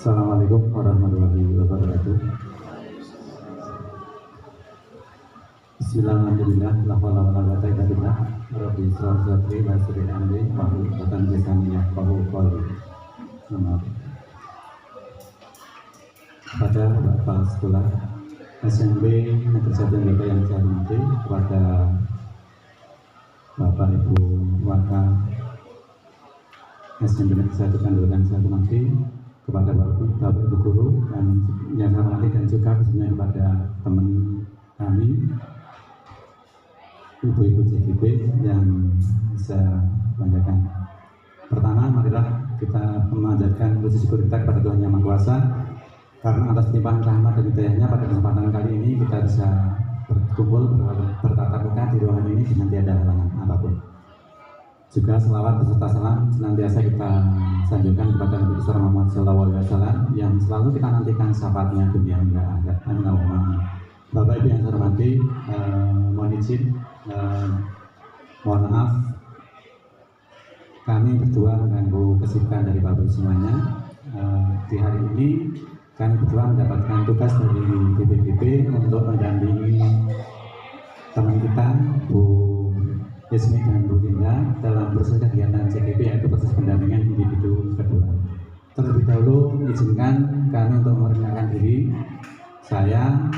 Assalamualaikum warahmatullahi wabarakatuh. Bismillahirrahmanirrahim. La haula wala quwwata illa billah. Rabbi shrah li sadri wa yassir li amri wahlul 'uqdatam min lisani yafqahu qawli. Kepada Bapak Sekolah SMP Negeri 1 Jember yang saya hormati, kepada Bapak Ibu Wakil SMP Negeri 1 Kandoran yang saya hormati, kepada Bapak Ibu Guru dan yang saya hormati, dan juga khususnya kepada teman kami Ibu-ibu CGP yang saya banggakan. Pertama, marilah kita memanjatkan puji syukur kita kepada Tuhan Yang Maha Kuasa, karena atas limpahan rahmat dan hidayahnya pada kesempatan kali ini kita bisa berkumpul bertatap muka di ruangan ini dengan tiada halangan apapun. Juga selawat beserta salam senantiasa kita sanjungkan kepada Nabi besar Muhammad SAW yang selalu kita nantikan syafaatnya dunia hingga akhirat. Amin. Bapak Ibu yang saya hormati, mohon izin, mohon maaf kami berdua mengganggu kesibukan dari Bapak Ibu semuanya. Di hari ini kami berdua mendapatkan tugas dari BPGP untuk mendampingi teman kita Bu Yesmi dan Bu Linda dalam proses kegiatan CGP, yaitu proses pendampingan individu kedua. Terlebih dahulu izinkan kami untuk memperkenalkan diri. Saya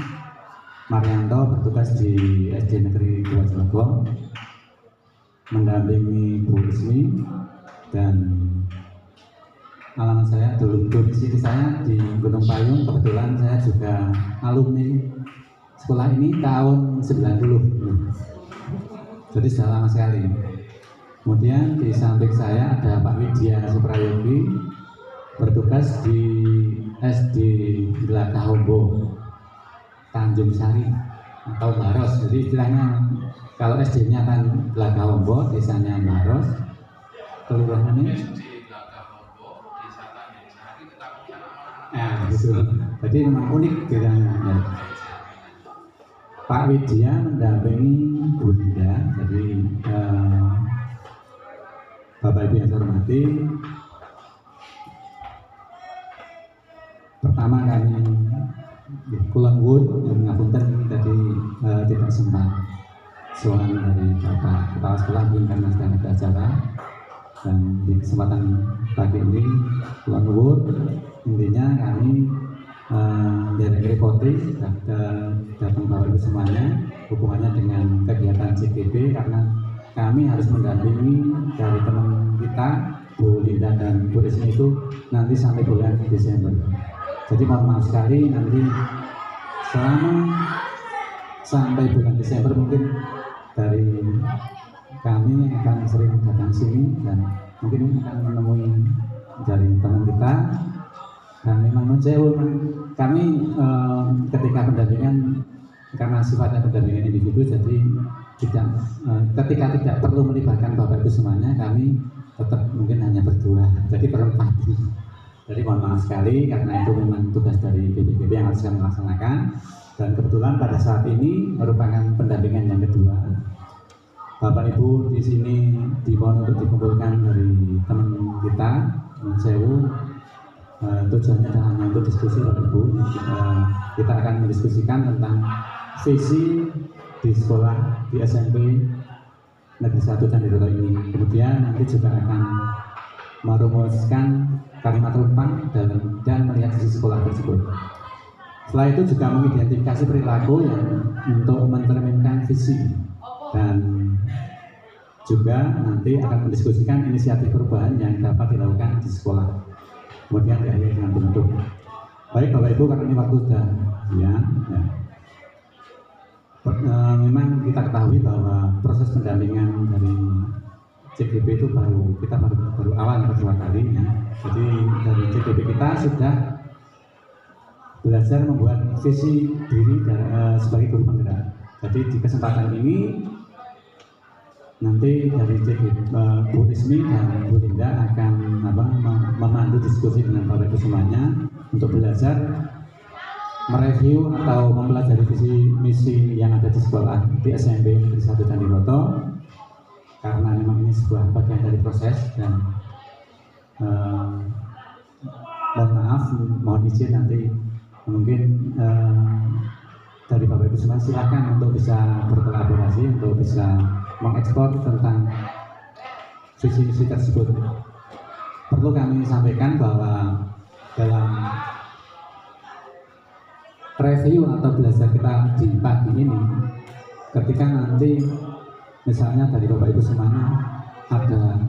Marianto bertugas di SD Negeri 2 Cilegon, mendampingi Bu Yesmi, dan alamat saya domisili saya di Gunung Payung. Kebetulan saya juga alumni sekolah ini tahun 90, jadi sudah lama sekali. Kemudian di samping saya ada Pak Widya Suprayogi, bertugas di SD Glakahombo Tanjung Sari atau Maros. Jadi istilahnya kalau SD-nya kan Glakahombo, desanya Maros, kelurahan ini. Nah, gitu. Jadi memang unik bedanya. Ya. Pak Widya mendampingi Bu Linda. Jadi Bapak Ibu yang saya hormati, pertama kami Kulon Wood yang ngapunten ini tadi tidak sempat soal dari Bapak Kepala Sekolah karena sedang ada acara, dan di kesempatan pagi ini Kulon Wood intinya kami dari reporting datang Bapak Ibu semuanya hubungannya dengan kegiatan CGP, karena kami harus mendampingi dari teman kita Bu Linda dan Bu Ismi itu nanti sampai bulan Desember. Jadi mohon maaf sekali, nanti selama sampai bulan Desember mungkin dari kami akan sering datang sini dan mungkin akan menemui dari teman kita. Dan memang kami ketika pendampingan, karena sifatnya pendampingan individu, jadi ketika tidak perlu melibatkan Bapak Ibu semuanya, kami tetap mungkin hanya berdua, jadi berempat. Jadi mohon maaf sekali, karena itu memang tugas dari BPGP yang harus kami laksanakan, dan kebetulan pada saat ini merupakan pendampingan yang kedua. Bapak Ibu di sini dimohon untuk dikumpulkan dari teman kita, teman Sewu. Tujuannya hanya untuk diskusi Bapak Ibu. Kita akan mendiskusikan tentang visi di sekolah di SMP Negeri 1 Candiroto ini. Kemudian nanti juga akan merumuskan kalimat rumpang dan melihat sisi sekolah tersebut. Setelah itu juga mengidentifikasi perilaku yang untuk mencerminkan visi, dan juga nanti akan mendiskusikan inisiatif perubahan yang dapat dilakukan di sekolah. Kemudian diakhiri dengan penutup. Baik Bapak Ibu, karena ini waktu sudah siang, ya. Memang kita ketahui bahwa proses pendampingan dari CGP itu kita baru awal pertama kali, ya. Jadi dari CGP kita sudah belajar membuat visi diri sebagai guru penggerak. Jadi di kesempatan ini nanti dari Bu Ismi dan Bu Linda akan memandu diskusi dengan Bapak Ibu semuanya untuk belajar mereview atau mempelajari visi misi yang ada di sekolah di SMP Negeri 1 Candiroto, karena memang ini sebuah bagian dari proses. Dan mohon maaf mohon izin nanti mungkin dari Bapak Ibu semua silakan untuk bisa berkolaborasi untuk bisa mengekspor tentang visi-visi tersebut. Perlu kami sampaikan bahwa dalam review atau belajar kita di pagi ini, ketika nanti misalnya dari Bapak Ibu semuanya ada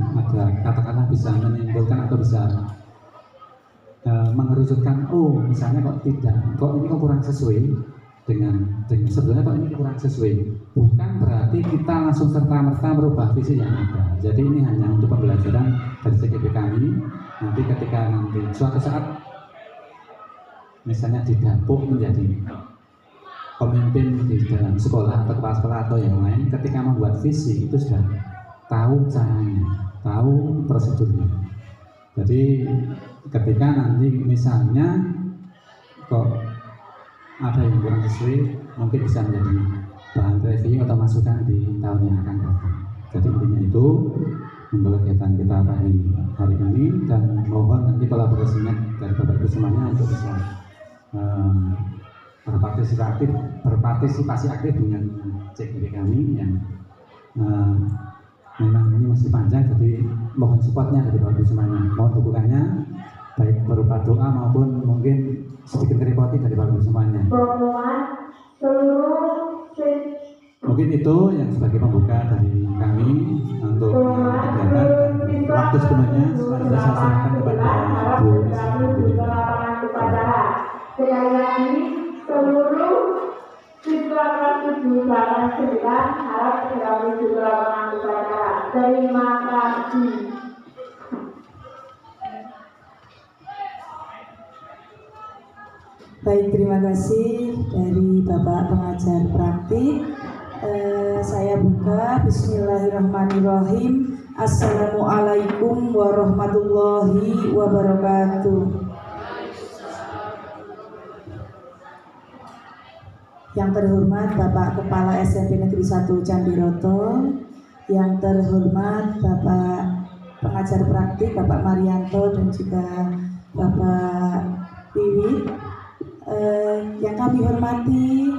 katakanlah bisa menyimpulkan atau bisa mengerucutkan, oh misalnya kok ini kok kurang sesuai dengan sebenarnya kok ini kurang sesuai, bukan berarti kita langsung serta-merta merubah visi yang ada. Jadi ini hanya untuk pembelajaran dari CGP kami. Nanti ketika suatu saat misalnya didapuk menjadi pemimpin di dalam sekolah atau kepala sekolah atau yang lain, ketika membuat visi itu sudah tahu caranya, tahu prosedurnya. Jadi ketika nanti misalnya kok ada yang kurang sesuai, mungkin bisa menjadi bahan review atau masukan di tahun yang akan datang. Jadi intinya itu untuk kegiatan kita hari ini, dan mohon nanti kolaborasinya dari Bapak Ibu semuanya untuk bisa berpartisipasi aktif dengan CGP kami yang memang ini masih panjang, jadi mohon supportnya dari Bapak Ibu semuanya, mohon dukungannya baik berupa doa maupun mungkin sedikit ngerepoti dari Bapak Ibu semuanya. Mungkin itu yang sebagai pembuka dari kami untuk kegiatan, dan waktu sebenarnya selanjutnya saya serahkan kepada Bu Nisa. Sekali lagi seluruh siswa kelas 7 dan 9 harap segera menuju ke lapangan upacara. Terima kasih. Baik, terima kasih dari Bapak pengajar praktik. Saya buka. Bismillahirrahmanirrahim. Assalamualaikum warahmatullahi wabarakatuh. Yang terhormat Bapak Kepala SMP Negeri 1 Candiroto, yang terhormat Bapak pengajar praktik Bapak Marianto dan juga Bapak Wiwi, yang kami hormati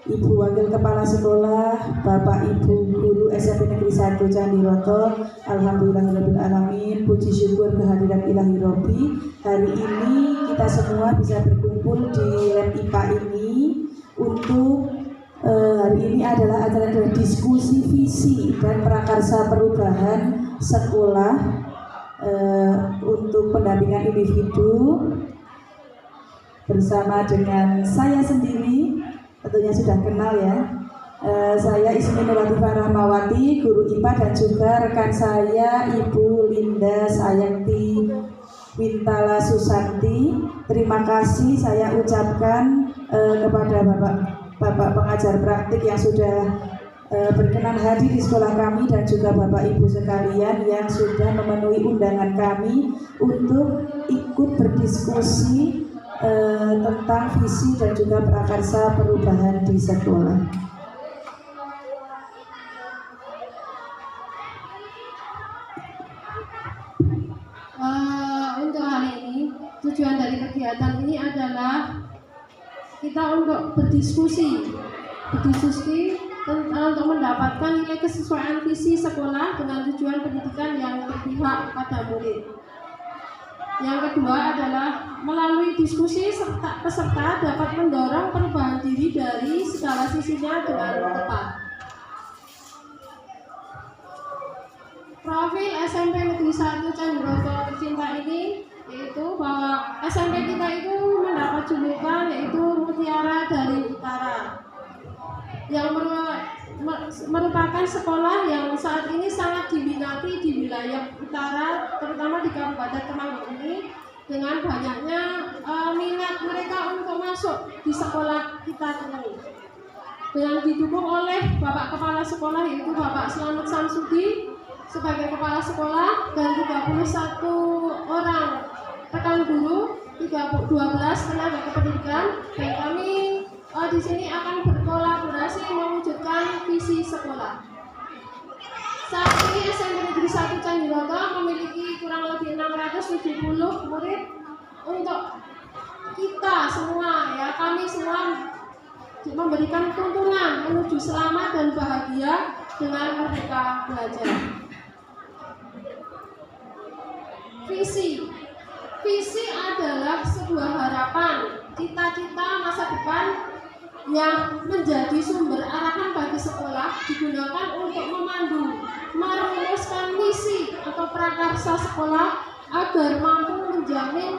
Ibu Wakil Kepala Sekolah, Bapak Ibu Guru SMP Negeri 1 Candiroto, alhamdulillahirrahmanirrahim, puji syukur kehadiran Ilahi Robbi. Hari ini kita semua bisa berkumpul di lab IPA ini untuk hari ini adalah acara diskusi visi dan prakarsa perubahan sekolah untuk pendampingan individu bersama dengan saya sendiri, tentunya sudah kenal ya. Saya Ismi Nurlatifah Rahmawati, guru IPA, dan juga rekan saya Ibu Linda Sayakti Wintala Susanti. Terima kasih saya ucapkan kepada Bapak pengajar praktik yang sudah berkenan hadir di sekolah kami, dan juga Bapak Ibu sekalian yang sudah memenuhi undangan kami untuk ikut berdiskusi tentang visi dan juga prakarsa perubahan di sekolah. Untuk hari ini, tujuan dari kegiatan ini adalah kita untuk berdiskusi untuk mendapatkan nilai kesesuaian visi sekolah dengan tujuan pendidikan yang berpihak pada murid. Yang kedua adalah melalui diskusi peserta dapat mendorong perubahan diri dari segala sisinya dengan tepat. Profil SMP Negeri 1 Candiroto tercinta ini yaitu bahwa SMP kita itu mendapat julukan yaitu Mutiara dari Utara, yang merupakan sekolah yang saat ini sangat diminati di wilayah utara, terutama di Kabupaten Temanggung ini, dengan banyaknya minat mereka untuk masuk di sekolah kita ini. Dengan didukung oleh Bapak Kepala Sekolah yaitu Bapak Slamet Samsudi sebagai Kepala Sekolah dan 31 orang rekan guru, 12 tenaga kependidikan, dan kami di sini akan berkolaborasi mewujudkan visi sekolah. Saat ini SMP Negeri 1 Candiroto memiliki kurang lebih 670 murid. Untuk kita semua ya, kami semua memberikan tuntunan menuju selamat dan bahagia dengan Merdeka Belajar. Visi adalah sebuah harapan, cita-cita masa depan yang menjadi sumber arahan bagi sekolah, digunakan untuk memandu, merumuskan misi atau prakarsa sekolah agar mampu menjamin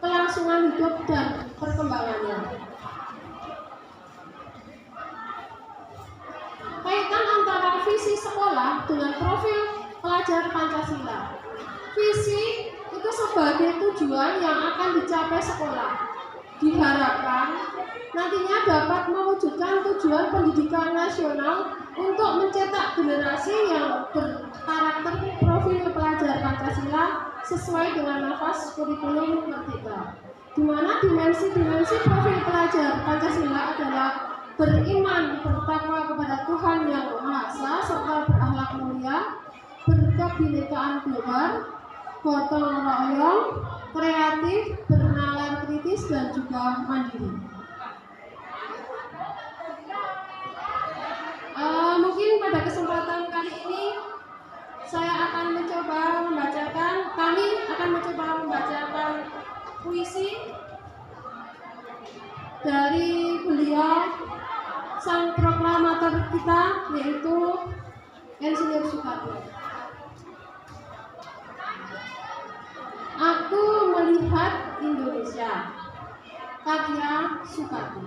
kelangsungan hidup dan perkembangannya. Kaitan antara visi sekolah dengan profil pelajar Pancasila. Visi itu sebagai tujuan yang akan dicapai sekolah. Diharapkan nantinya dapat mewujudkan tujuan pendidikan nasional untuk mencetak generasi yang berkarakter profil pelajar Pancasila sesuai dengan nafas kurikulum Merdeka, di mana dimensi-dimensi profil pelajar Pancasila adalah beriman, bertakwa kepada Tuhan Yang Maha Esa, serta berakhlak mulia, berkebinekaan global, gotong royong, kreatif, bernalar kritis, dan juga mandiri. Mungkin pada kesempatan kali ini kami akan mencoba membacakan puisi dari beliau, sang proklamator kita, yaitu Insinyur Soekarno. Aku melihat Indonesia, karya Soekarno.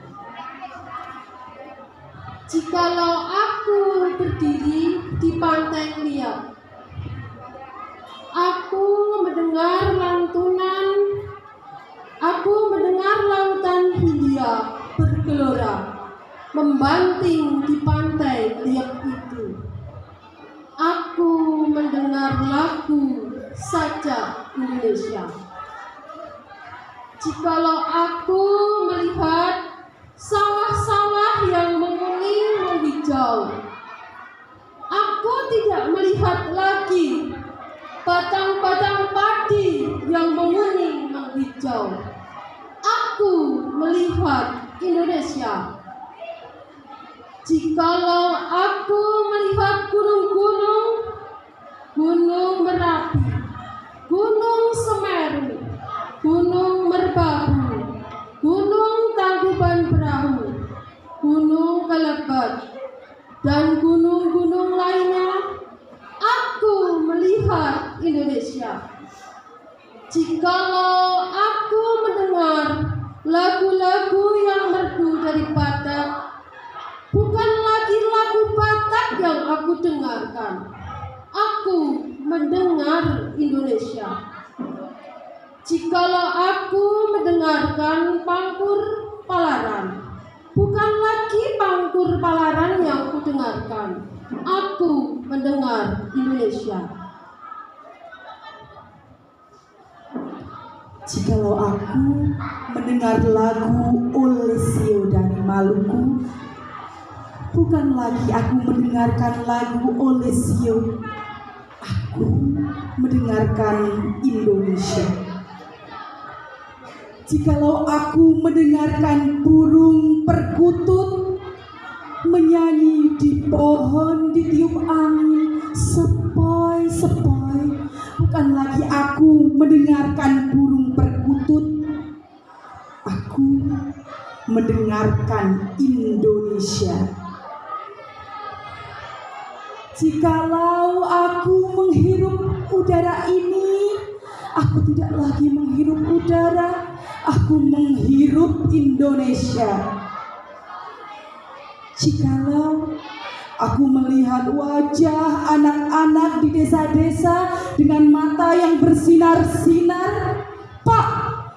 Jikalau aku berdiri di pantai liat, aku mendengar lautan Hindia bergelora, membanting di pantai liat itu. Aku mendengar lagu Sajak Indonesia. Jikalau aku melihat sawah-sawah yang menguning menghijau, aku tidak melihat lagi batang-batang padi yang menguning menghijau. Aku melihat Indonesia. Jikalau aku melihat gunung-gunung, Gunung Merapi, Gunung Semeru, Gunung Merbabu, Gunung Tangkuban Perahu, Gunung Kelebet, dan gunung-gunung lainnya, aku melihat Indonesia. Jikalau aku mendengar lagu-lagu yang merdu dari Batak, bukan lagi lagu Batak yang aku dengarkan, aku mendengar Indonesia. Jikalau aku mendengarkan Pangkur Palaran, bukan lagi Pangkur Palaran yang aku dengarkan, aku mendengar Indonesia. Jikalau aku mendengar lagu Olesio dari Maluku, bukan lagi aku mendengarkan lagu Olesio, aku mendengarkan Indonesia. Jikalau aku mendengarkan burung perkutut menyanyi di pohon ditiup angin sepoi-sepoi, bukan lagi aku mendengarkan burung perkutut, aku mendengarkan Indonesia. Jikalau aku menghirup udara ini, aku tidak lagi menghirup udara, aku menghirup Indonesia. Jikalau aku melihat wajah anak-anak di desa-desa dengan mata yang bersinar-sinar, Pak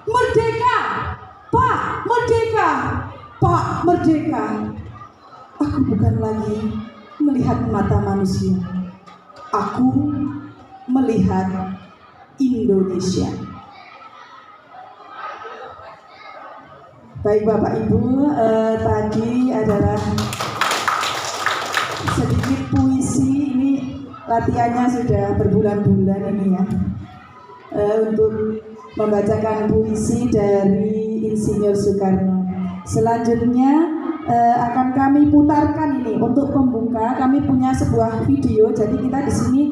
Merdeka, Pak Merdeka, Pak Merdeka, aku bukan lagi melihat mata manusia, aku melihat Indonesia. Baik Bapak Ibu, tadi adalah sedikit puisi. Ini latihannya sudah berbulan-bulan ini ya, untuk membacakan puisi dari Insinyur Soekarno. Selanjutnya akan kami putarkan ini untuk pembuka. Kami punya sebuah video, jadi kita di sini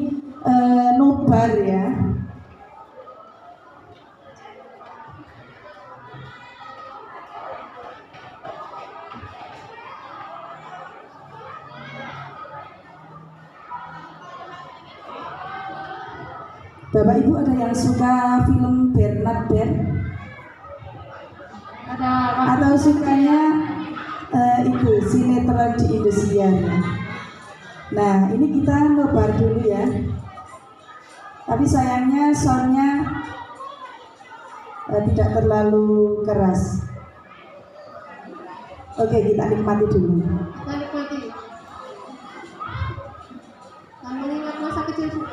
nobar ya. Bapak Ibu ada yang suka film Bernard Ben? Ada Atau sukanya itu sinetron di Indosiar? Nah ini kita nobar dulu ya. Tapi sayangnya soundnya tidak terlalu keras. Oke, kita nikmati dulu. kita nikmati. Dan mengingat masa kecil.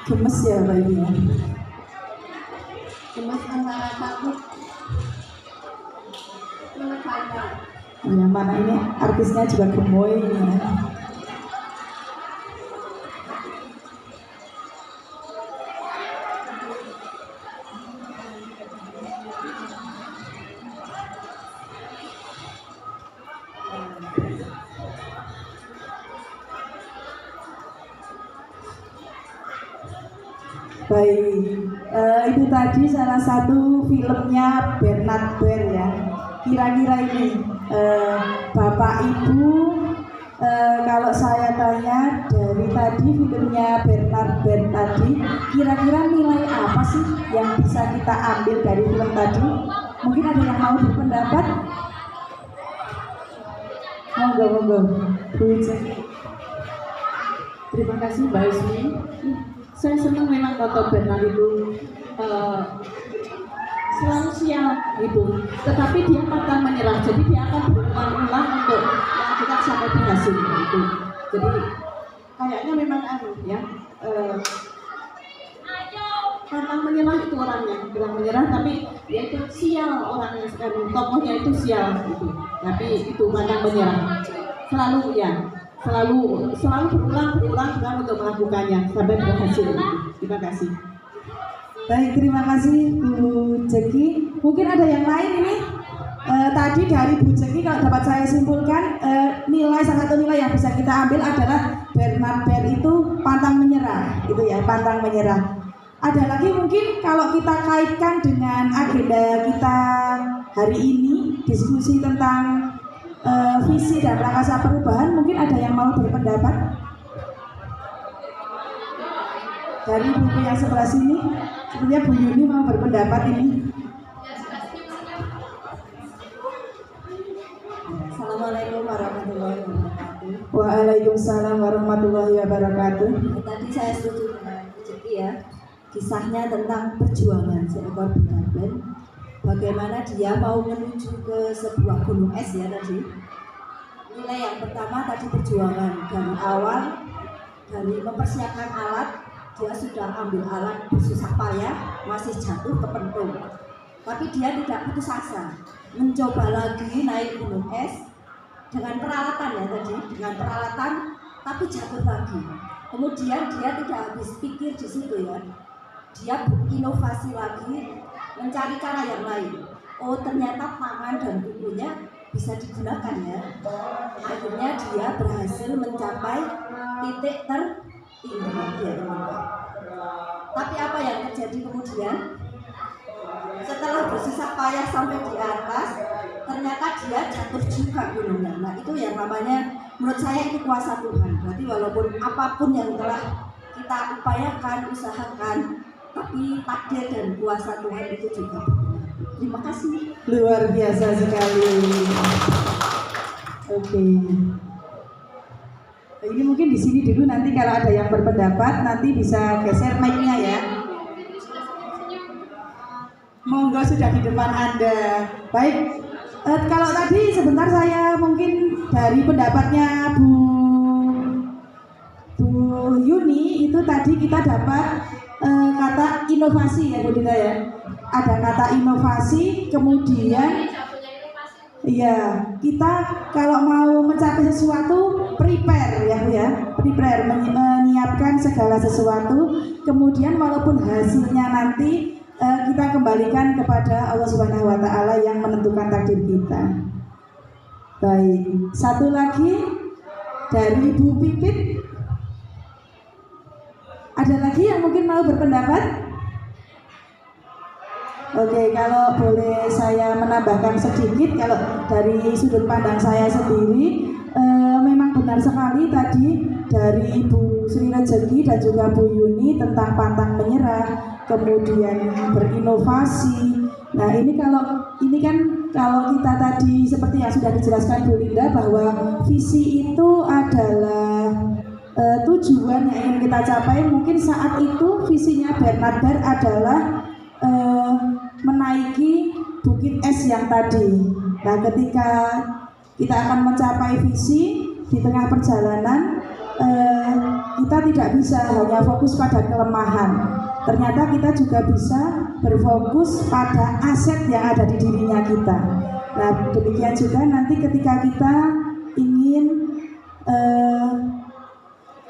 Gemes ya Pak Ibu ya. Gemes antara takut menegakkan. Ya mana ini artisnya juga gemoy ya. Baik, itu tadi salah satu filmnya Bernard Baer ya. Kira-kira ini Bapak Ibu, kalau saya tanya dari tadi filmnya Bernard Baer tadi, kira-kira nilai apa sih yang bisa kita ambil dari film tadi? Mungkin ada yang mau berpendapat? Monggo, Bu Ijek. Terima kasih Mbak Ismi. Saya senang memang Toto Bernard itu selalu siap gitu, tetapi dia akan menyerah, jadi dia akan berulang-ulang untuk melakukan sampai berhasil gitu. Jadi kayaknya memang ya pantang menyerah itu orangnya, bilang menyerah, tapi dia itu sial orangnya, tokohnya itu sial gitu, tapi itu pantang menyerah, selalu ya. Selalu berulang untuk melakukannya sampai berhasil. Terima kasih. Baik, terima kasih Bu Jeki. Mungkin ada yang lain ini Tadi dari Bu Jeki kalau dapat saya simpulkan, salah satu nilai yang bisa kita ambil adalah Bernard Baird itu pantang menyerah, itu ya, pantang menyerah. Ada lagi mungkin kalau kita kaitkan dengan agenda kita hari ini, diskusi tentang visi dan prakasa perubahan, mungkin ada yang mau berpendapat dari buku yang sebelah sini. Sepertinya Bu Yuni mau berpendapat ini. Assalamualaikum warahmatullahi wabarakatuh. Waalaikumsalam warahmatullahi wabarakatuh. Tadi saya setuju dengan Jeki ya, kisahnya tentang perjuangan seekor Bernard Baird. Bagaimana dia mau menuju ke sebuah gunung es ya tadi. Nilai yang pertama tadi perjuangan dari awal, dari mempersiapkan alat, dia sudah ambil alat bersusah payah, masih jatuh ke pentung. Tapi dia tidak putus asa, mencoba lagi naik gunung es dengan peralatan ya tadi, dengan peralatan tapi jatuh lagi. Kemudian dia tidak habis pikir di situ ya, dia berinovasi lagi, mencari cara yang lain. Oh ternyata tangan dan kukunya bisa digunakan ya. Akhirnya dia berhasil mencapai titik tertinggi ya. Tapi apa yang terjadi kemudian? Setelah bersusah payah sampai di atas, ternyata dia jatuh juga gunungnya. Nah itu yang namanya, menurut saya itu kuasa Tuhan. Berarti walaupun apapun yang telah kita upayakan, usahakan, tapi takdir dan kuasa Tuhan itu juga benar. Terima kasih. Luar biasa sekali. Oke. Ini mungkin di sini dulu, nanti kalau ada yang berpendapat nanti bisa geser mic-nya ya. Monggo, sudah di depan Anda. Baik, kalau tadi sebentar saya mungkin dari pendapatnya Bu Yuni itu tadi kita dapat kata inovasi ya Bu Dina ya. Ada kata inovasi, kemudian iya, kita kalau mau mencapai sesuatu prepare ya Bu ya. Prepare, menyiapkan segala sesuatu, kemudian walaupun hasilnya nanti kita kembalikan kepada Allah Subhanahu wa Ta'ala yang menentukan takdir kita. Baik, satu lagi dari Bu Pipit. Ada lagi yang mungkin mau berpendapat? Oke, kalau boleh saya menambahkan sedikit, kalau dari sudut pandang saya sendiri, memang benar sekali tadi dari Bu Sri Rejeki dan juga Bu Yuni tentang pantang menyerah, kemudian berinovasi. Nah ini kan kalau kita tadi seperti yang sudah dijelaskan Bu Linda, bahwa visi itu adalah tujuan yang ingin kita capai. Mungkin saat itu visinya Bernard Baird adalah menaiki bukit es yang tadi. Nah ketika kita akan mencapai visi, di tengah perjalanan kita tidak bisa hanya fokus pada kelemahan. Ternyata kita juga bisa berfokus pada aset yang ada di dirinya kita. Nah demikian juga nanti ketika kita ingin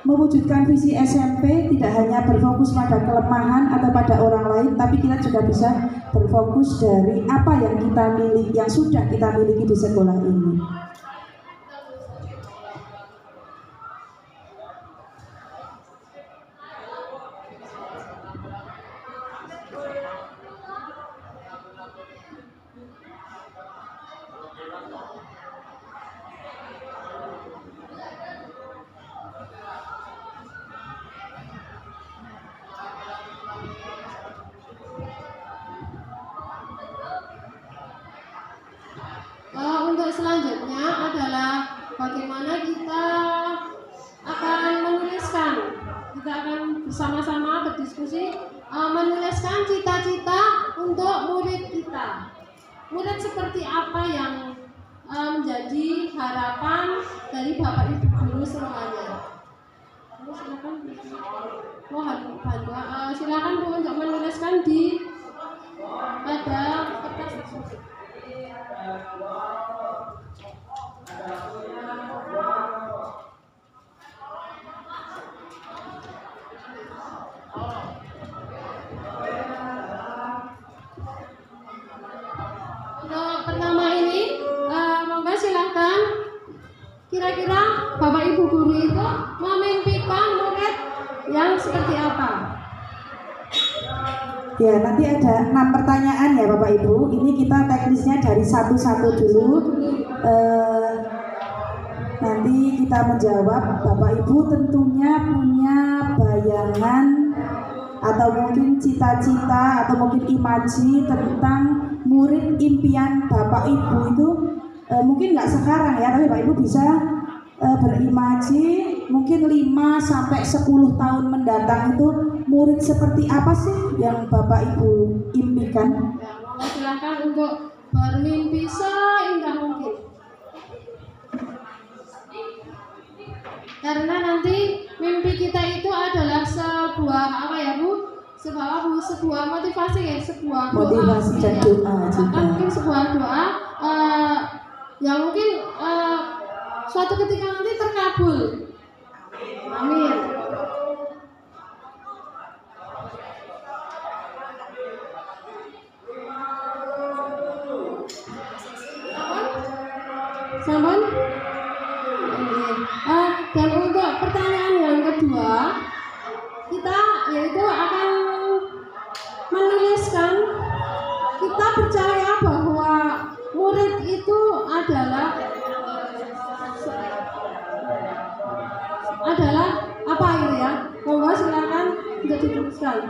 mewujudkan visi SMP, tidak hanya berfokus pada kelemahan atau pada orang lain, tapi kita juga bisa berfokus dari apa yang kita miliki, yang sudah kita miliki di sekolah ini. Untuk selanjutnya adalah bagaimana kita akan menuliskan. Kita akan bersama-sama berdiskusi menuliskan cita-cita untuk murid kita. Murid seperti apa yang menjadi harapan dari Bapak Ibu guru semuanya. Silakan. Mohon bantuan. Silakan Bu untuk menuliskan di pada kertas tersebut. Untuk pertama ini kira-kira Bapak Ibu guru itu memimpikan murid yang seperti apa? Ya, nanti ada 6 pertanyaan ya Bapak Ibu. Ini kita teknisnya dari satu-satu dulu. Nanti kita menjawab. Bapak Ibu tentunya punya bayangan atau mungkin cita-cita atau mungkin imaji tentang murid impian Bapak Ibu itu mungkin nggak sekarang ya, tapi Bapak Ibu bisa berimaji mungkin 5 sampai 10 tahun mendatang itu murid seperti apa sih yang Bapak Ibu impikan? Ya, mohon silakan untuk bermimpi seindah mungkin. Karena nanti mimpi kita itu adalah sebuah apa ya Bu? Sebuah motivasi ya, sebuah doa. Motivasi dan doa juga. Mungkin sebuah doa yang mungkin suatu ketika nanti terkabul. Amin. Sampun? Dan untuk pertanyaan yang kedua, kita yaitu akan menuliskan, kita percaya bahwa murid itu adalah apa itu ya? Monggo silakan untuk dituliskan.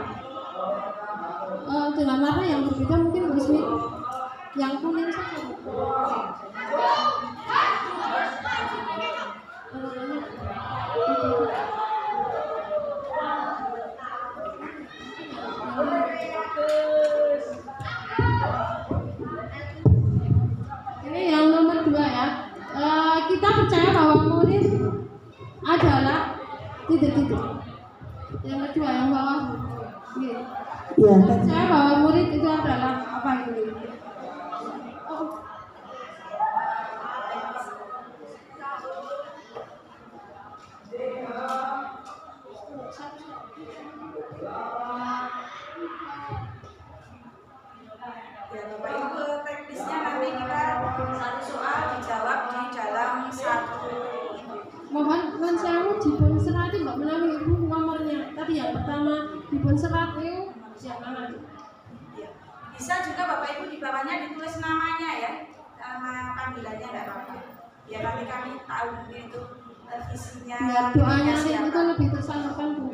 Dengan warna yang berbeda mungkin Bu Ismi, yang kuning saja. Ini yang nomor 2 ya. Kita percaya bahwa murid adalah titik-titik. Yang kedua yang bawah. Ya, Kita percaya bahwa murid itu adalah apa itu? Ya Bapak Ibu, teknisnya nanti kita satu soal dijawab di dalam satu. Mohon saya dipun serat Mbak menawi Ibu nomornya. Tadi yang pertama dipun serat itu yang mana? Ya. Bisa juga Bapak Ibu di bawahnya ditulis namanya ya, nama panggilannya nggak apa-apa. Biar nanti kami tahu mungkin itu visinya. Biar doanya itu lebih tersalurkan Bu.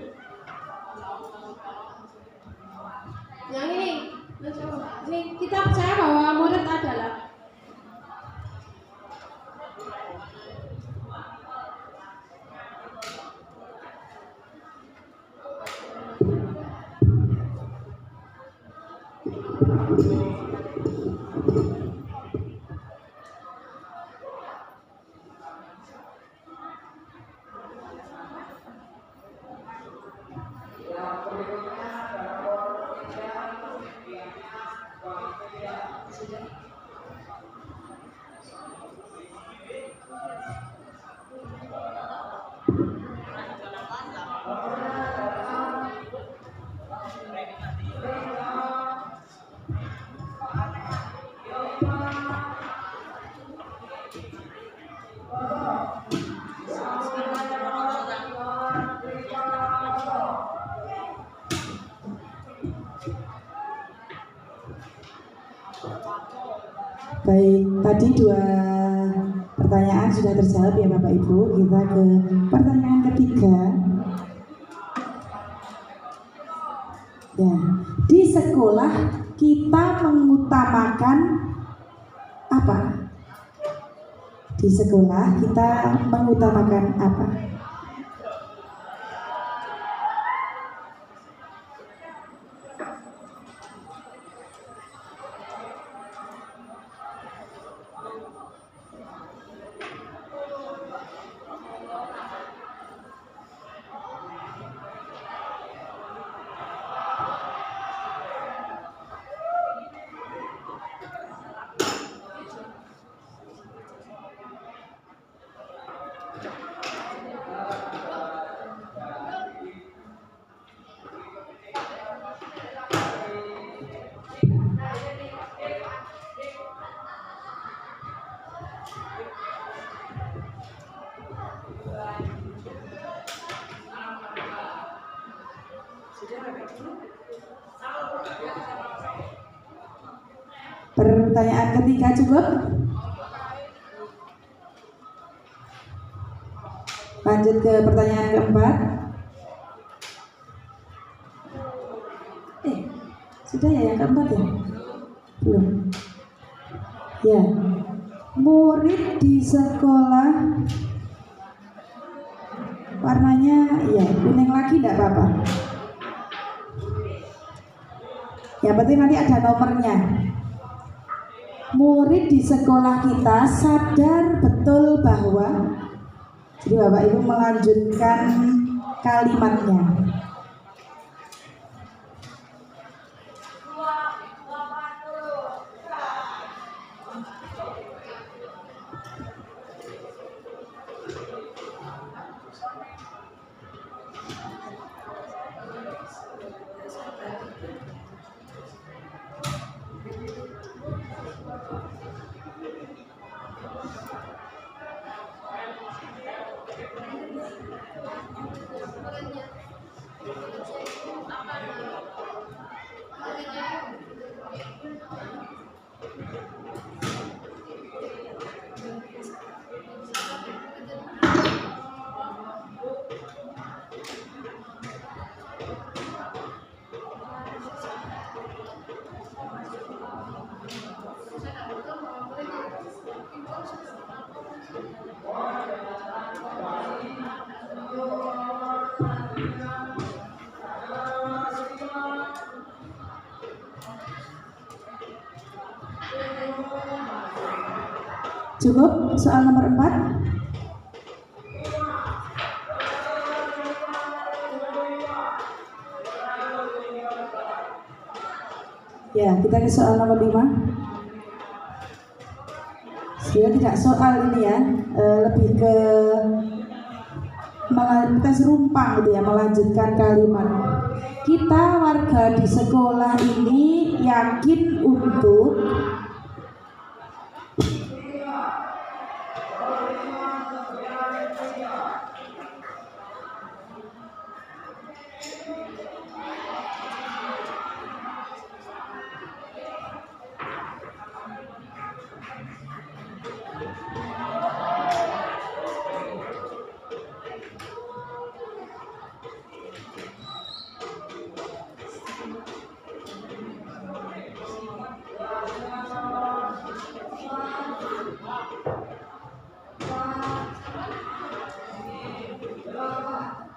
Yang ini kita percaya bahwa murid adalah baik, tadi 2 pertanyaan sudah terjawab ya Bapak Ibu. Kita ke pertanyaan ketiga. Ya, di sekolah kita mengutamakan apa? Di sekolah kita mengutamakan apa? Pertanyaan ketiga cukup? Lanjut ke pertanyaan keempat. Sudah ya yang keempat ya? Belum. Ya. Murid di sekolah warnanya ya kuning lagi enggak apa-apa. Yang penting nanti ada nomornya. Murid di sekolah kita sadar betul bahwa, jadi Bapak Ibu melanjutkan kalimatnya. Cukup soal nomor 4? Ya, kita ke soal nomor 5. Sebenarnya tidak soal ini ya, lebih ke tes rumpang gitu ya, melanjutkan kalimat. Kita warga di sekolah ini yakin untuk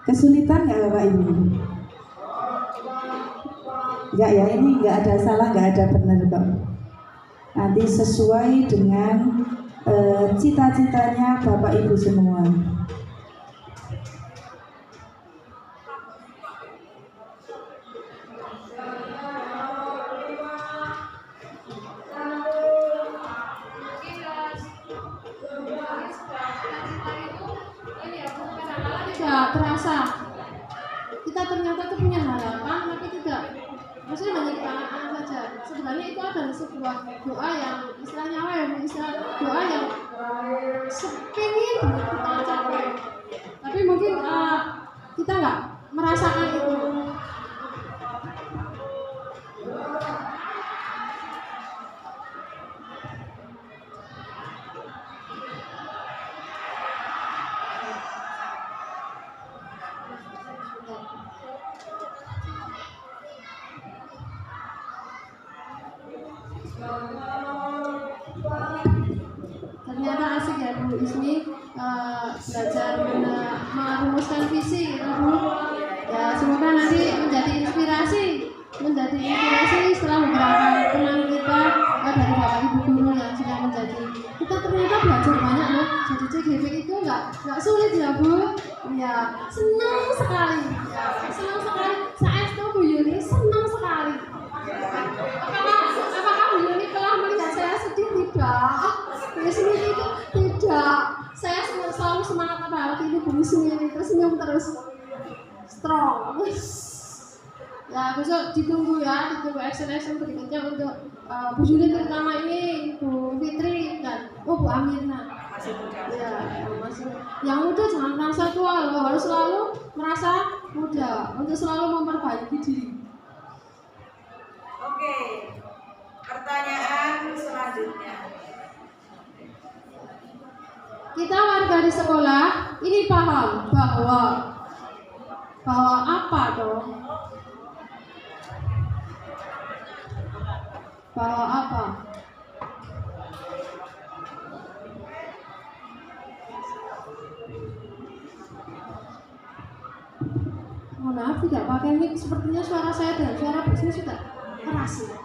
kesulitan nggak Bapak Ibu? Enggak ya, ini nggak ada salah, nggak ada benar kok. Nanti sesuai dengan cita-citanya Bapak Ibu semua. Tidak terasa kita ternyata tuh punya harapan, tapi tidak, maksudnya hanya kita angan saja. Sebenarnya itu adalah sebuah doa yang istilahnya apa ya, doa yang sepingin kita capai, tapi mungkin kita nggak merasakan itu. Ternyata asik ya Bu Ismi belajar merumuskan visi gitu Bu. Ya semoga nanti menjadi inspirasi setelah beberapa teman kita dari Bapak Ibu guru yang sudah menjadi, kita ternyata belajar banyak loh. Jadi CGV itu nggak sulit ya Bu. Ya senang sekali. Saya itu Bu Yuni senang sekali. Apakah Bu Yuni telah melihat saya sedih? Tidak. Bu Yuni itu tidak. Saya selalu semangat apa ini Bu Yuni tersenyum terus, strong. Ya besok ditunggu action berikutnya untuk Bu Yuni terutama ini, Bu Fitri dan Bu Amirna. Ya, yang muda jangan merasa tua loh, harus selalu merasa muda untuk selalu memperbaiki diri. Oke, pertanyaan kita warga di sekolah ini paham bahwa apa dong? Bahwa apa? Mohon maaf tidak pakai mic, sepertinya suara saya dan suara bisnis sudah keras ya.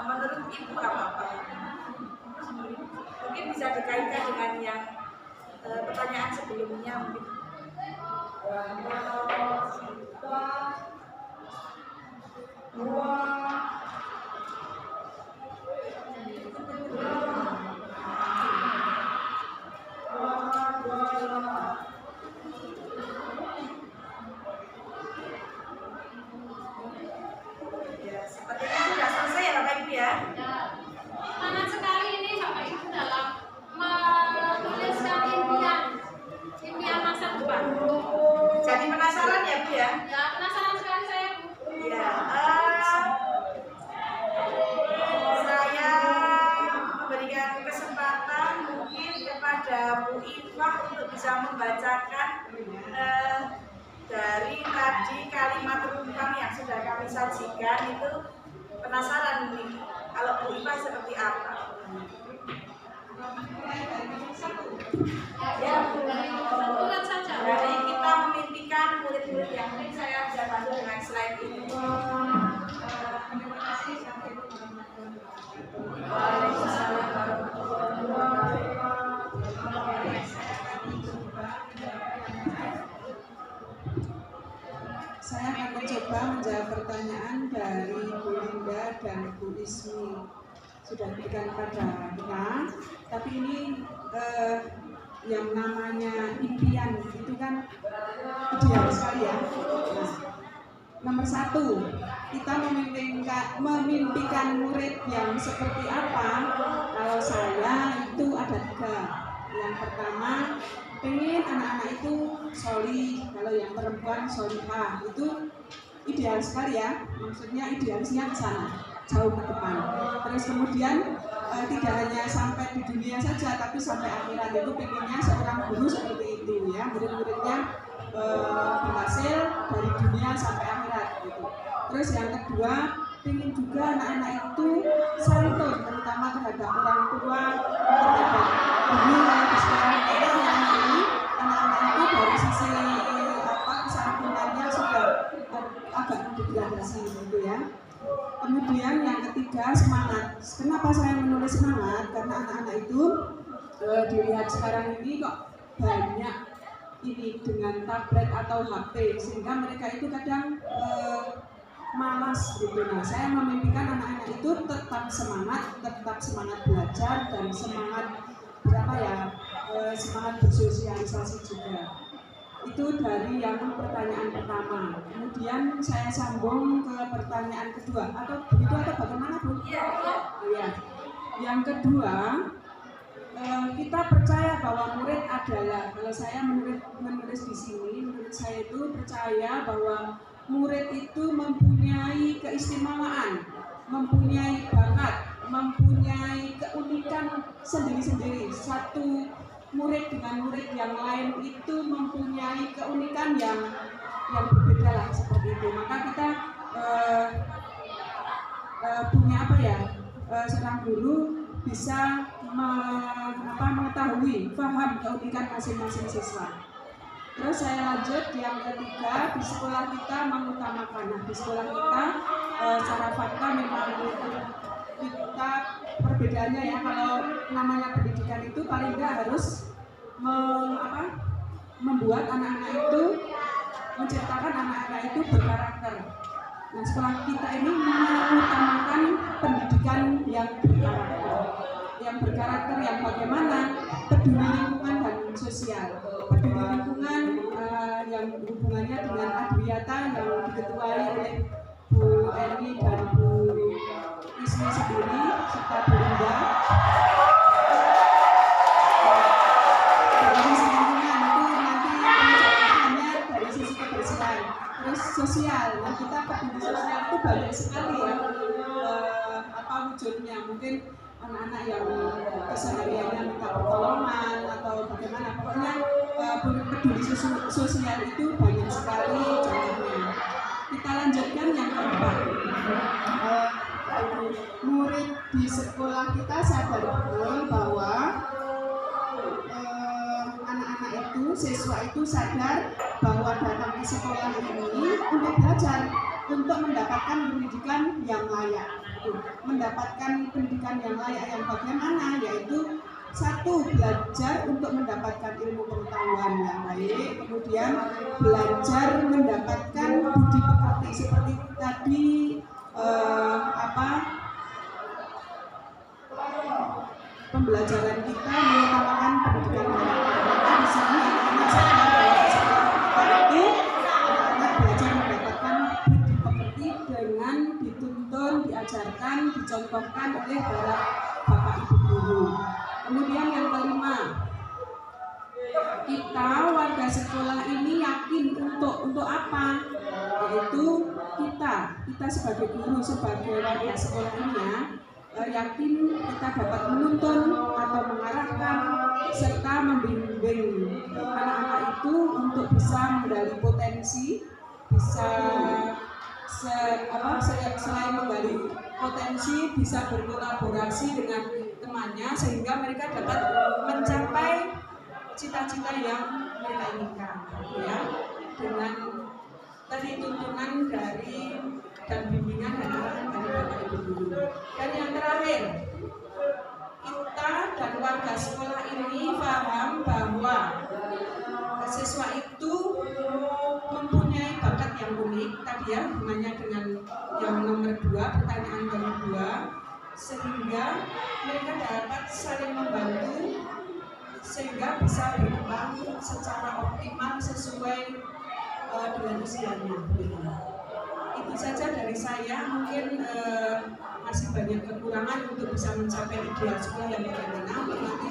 Menurut Ibu apa? Mungkin bisa dikaitkan dengan yang pertanyaan sebelumnya mungkin. Sangat sekali ini Bapak Ibu dalam menuliskan impian masa depan. Jadi penasaran ya Bu ya? Ya, penasaran sekali saya Bu. Ya, saya memberikan kesempatan mungkin kepada Bu Ifah untuk bisa membacakan dari tadi kalimat rumpang yang sudah kami sajikan itu. Penasaran nih, kalau Bu Ifah seperti apa? Ya, Satu saja. dari kita memimpikan murid-murid yang mungkin saya bisa bantu dengan slide ini. Terima kasih. Sampai jumpa. Waalaikumsalam warahmatullahi wabarakatuh. Saya akan mencoba menjawab pertanyaan dari Bu Linda dan Bu Ismi. Sudah diberikan pada kita, tapi ini yang namanya impian itu kan ideal sekali ya. Nah, nomor satu, kita memimpikan murid yang seperti apa? Kalau saya itu ada 3. Yang pertama, pengen anak-anak itu solih, kalau yang perempuan solihah, itu ideal sekali ya, maksudnya idealisnya ke sana, jauh ke depan. Terus kemudian tidak hanya sampai di dunia saja, tapi sampai akhirat. Itu pengennya seorang guru seperti itu ya, murid-muridnya berhasil dari dunia sampai akhirat gitu. Terus yang kedua, pengen juga anak-anak itu santun, terutama terhadap orang tua, terhadap guru. Sekarang ini anak-anak itu dari sisi kesantunannya sudah agak degradasi gitu ya. Kemudian yang ketiga, semangat. Kenapa saya menulis semangat? Karena anak-anak itu dilihat sekarang ini kok banyak ini dengan tablet atau HP, sehingga mereka itu kadang malas gitu. Nah, saya memimpikan anak-anak itu tetap semangat belajar dan semangat semangat bersosialisasi juga. Itu dari yang pertanyaan pertama. Kemudian saya sambung ke pertanyaan kedua. Atau begitu atau bagaimana Bu? Iya. Yang kedua, kita percaya bahwa murid adalah, kalau saya menulis di sini, saya itu percaya bahwa murid itu mempunyai keistimewaan, mempunyai bakat, mempunyai keunikan sendiri-sendiri. Satu murid dengan murid yang lain itu mempunyai keunikan yang berbeda lah, seperti itu. Maka kita punya apa ya, seorang guru bisa mengetahui, paham keunikan masing-masing siswa. Terus saya lanjut yang ketiga, di sekolah kita mengutamakan. Nah, di sekolah kita secara fakta memang kita perbedaannya ya, kalau namanya pendidikan itu paling tidak harus membuat anak-anak itu, menciptakan anak-anak itu berkarakter. Nah, sekolah kita ini mengutamakan pendidikan yang berkarakter, yang bagaimana peduli lingkungan dan sosial. Peduli lingkungan yang hubungannya dengan Adwiata yang diketuai oleh Bu Eni dan Bu Ismi sendiri serta Bu Linda. Dari sisi lingkungan itu nanti penjelasannya dari sisi kebersihan. Terus sosial, nah kita peduli sosial itu banyak sekali ya, wujudnya. Mungkin anak-anak yang kesehariannya minta pertolongan atau bagaimana, pokoknya peduli sosial itu banyak sekali contohnya. Kita lanjutkan yang keempat, murid di sekolah kita sadar betul bahwa anak-anak itu, siswa itu sadar bahwa datang ke sekolah ini untuk belajar, untuk mendapatkan pendidikan yang layak. Mendapatkan pendidikan yang layak yang bagaimana, yaitu satu, belajar untuk mendapatkan ilmu pengetahuan yang baik, kemudian belajar mendapatkan budi pekerti seperti tadi pembelajaran kita mengutamakan pendidikan yang baik. Di sini anak-anak sadar bahwa di sekolah kita itu anak-anak belajar mendapatkan budi pekerti dengan dituntun, diajarkan, dicontohkan oleh para bapak ibu guru. Kemudian yang kelima, kita warga sekolah ini yakin untuk apa? Yaitu kita sebagai guru, sebagai warga sekolah ini ya, yakin kita dapat menuntun atau mengarahkan serta membimbing anak-anak itu untuk bisa menggali potensi, bisa selain menggali potensi, bisa berkolaborasi dengan temannya sehingga mereka dapat mencapai cita-cita yang mereka inginkan, ya, dengan tadi tuntunan dari dan bimbingan dan arahan dari bapak ibu guru. Dan yang terakhir, kita dan warga sekolah ini paham bahwa siswa itu mempunyai bakat yang unik tadi ya, hubungannya dengan yang nomor 2, pertanyaan nomor 2, sehingga mereka dapat saling membantu sehingga bisa berkembang secara optimal sesuai dengan usianya. Itu saja dari saya, mungkin masih banyak kekurangan untuk bisa mencapai ideal sekolah yang bagaimana. Nanti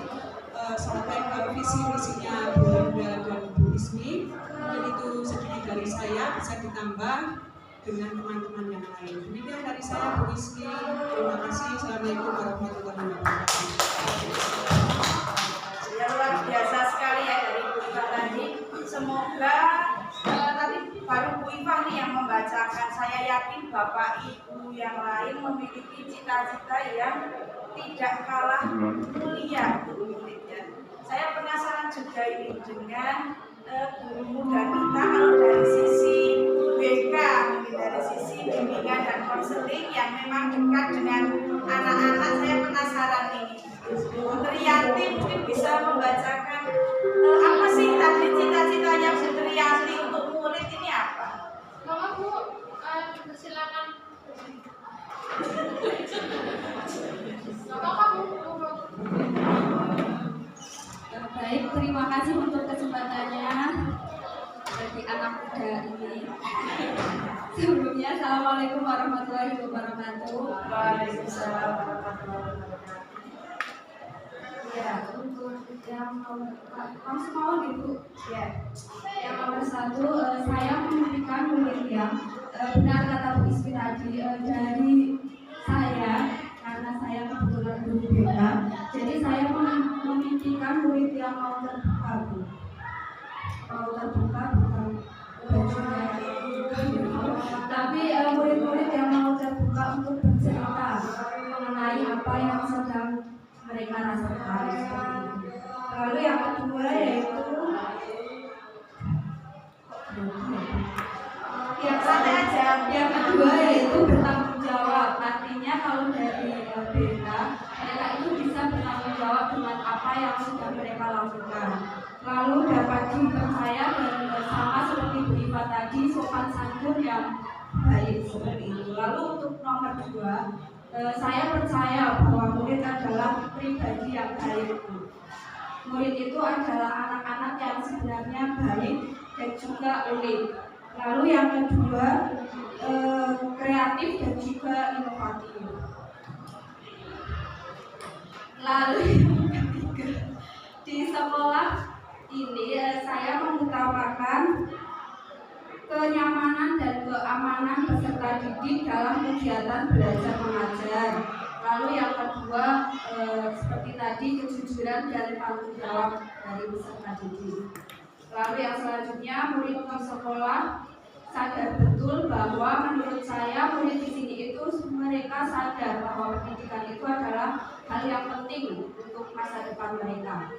sampai ke visi misinya Bu Linda dan Bu Ismi, mungkin itu sedikit dari saya, bisa ditambah dengan teman-teman yang lain. Demikian dari saya, Bu Ismi. Terima kasih. Assalamualaikum warahmatullahi wabarakatuh. Ya, luar biasa sekali ya dari Bu Iva tadi. Semoga tadi baru Bu Iva nih yang membacakan. Saya yakin Bapak Ibu yang lain memiliki cita-cita yang tidak kalah mulia untuk muridnya. Saya penasaran juga ini dengan guru muda kita, kalau dari sisi BK, mungkin dari sisi bimbingan dan konseling yang memang dekat dengan anak-anak, saya penasaran ini. Bu Triyanti mungkin bisa membacakan apa sih tadi cita-citanya Bu Triyanti untuk murid ini apa? Mama Bu, silakan. Baik, terima kasih untuk kesempatannya bagi anak muda ini. Sebelumnya, Assalamualaikum warahmatullahi wabarakatuh. Waalaikumsalam warahmatullahi wabarakatuh. Ya, untuk yang mau gitu, ya. Yang nomor 1, saya memimpikan murid yang benar kata Bu Ismi tadi, dari saya, karena saya kebetulan guru BK, jadi saya memimpikan murid yang mau terbuka, Bu. Mau terbuka bukan bajunya, tapi murid-murid yang mau terbuka untuk bercerita mengenai apa yang sedang mereka rasakan. Lalu yang kedua yaitu yang kedua yaitu bertanggung jawab. Artinya kalau dari BK, mereka itu bisa bertanggung jawab dengan apa yang sudah mereka lakukan. Lalu dapat dipercaya dan sama seperti Bu Iva tadi, sopan santun yang baik seperti itu. Lalu untuk nomor 2, saya percaya bahwa murid adalah pribadi yang baik. Murid itu adalah anak-anak yang sebenarnya baik dan juga unik. Lalu yang kedua, kreatif dan juga inovatif. Lalu yang ketiga, di sekolah ini saya mengutamakan kenyamanan dan keamanan peserta didik dalam kegiatan belajar mengajar. Lalu yang kedua, seperti tadi, kejujuran dan tanggung jawab dari peserta didik. Lalu yang selanjutnya, murid di sekolah sadar betul bahwa menurut saya murid di sini itu mereka sadar bahwa pendidikan itu adalah hal yang penting untuk masa depan mereka.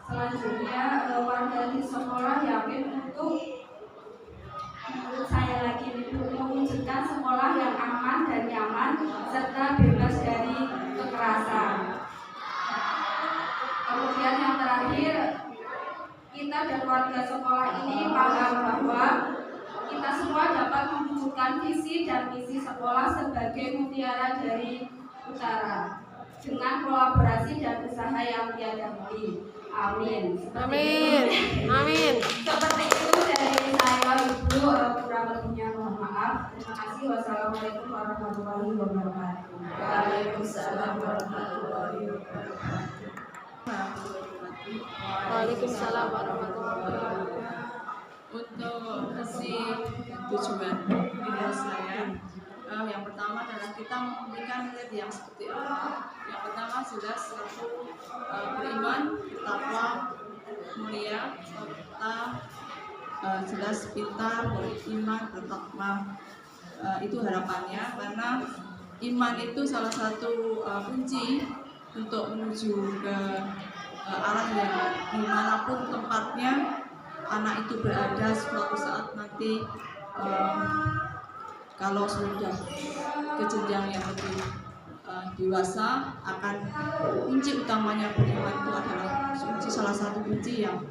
Selanjutnya, warga di sekolah yakin untuk menurut saya lagi mewujudkan sekolah yang aman dan nyaman serta bebas dari kekerasan. Kemudian yang terakhir, kita dan warga sekolah ini paham bahwa kita semua dapat mewujudkan visi dan misi sekolah sebagai mutiara dari utara dengan kolaborasi dan usaha yang tiada henti. Amin. Amin. Amin. Seperti itu dari saya, Ibu. Kurang lebihnya mohon maaf. Terima kasih. Wassalamualaikum warahmatullahi wabarakatuh. Waalaikumsalam warahmatullahi wabarakatuh. Waalaikumsalam warahmatullahi wabarakatuh. Untuk visi tujuan ideal saya, yang pertama adalah kita memberikan murid yang seperti apa. Yang pertama sudah selalu beriman, takwa, mulia, serta jelas pintar, beriman, bertakwa. Itu harapannya, karena iman itu salah satu kunci untuk menuju ke arah yang dimanapun tempatnya anak itu berada suatu saat nanti, kalau sudah ke jenjang yang lebih dewasa, akan kunci utamanya beriman itu adalah kunci, salah satu kunci yang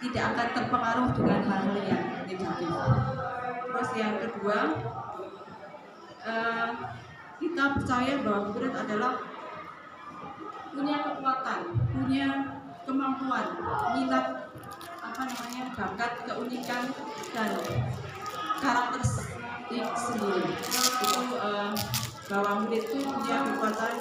tidak akan terpengaruh dengan hal-hal yang negatif. Terus yang kedua, kita percaya bahwa murid adalah punya kekuatan, punya kemampuan, minat, bakat, keunikan dan karakteristik sendiri. Itu bahwa murid itu punya kekuatan,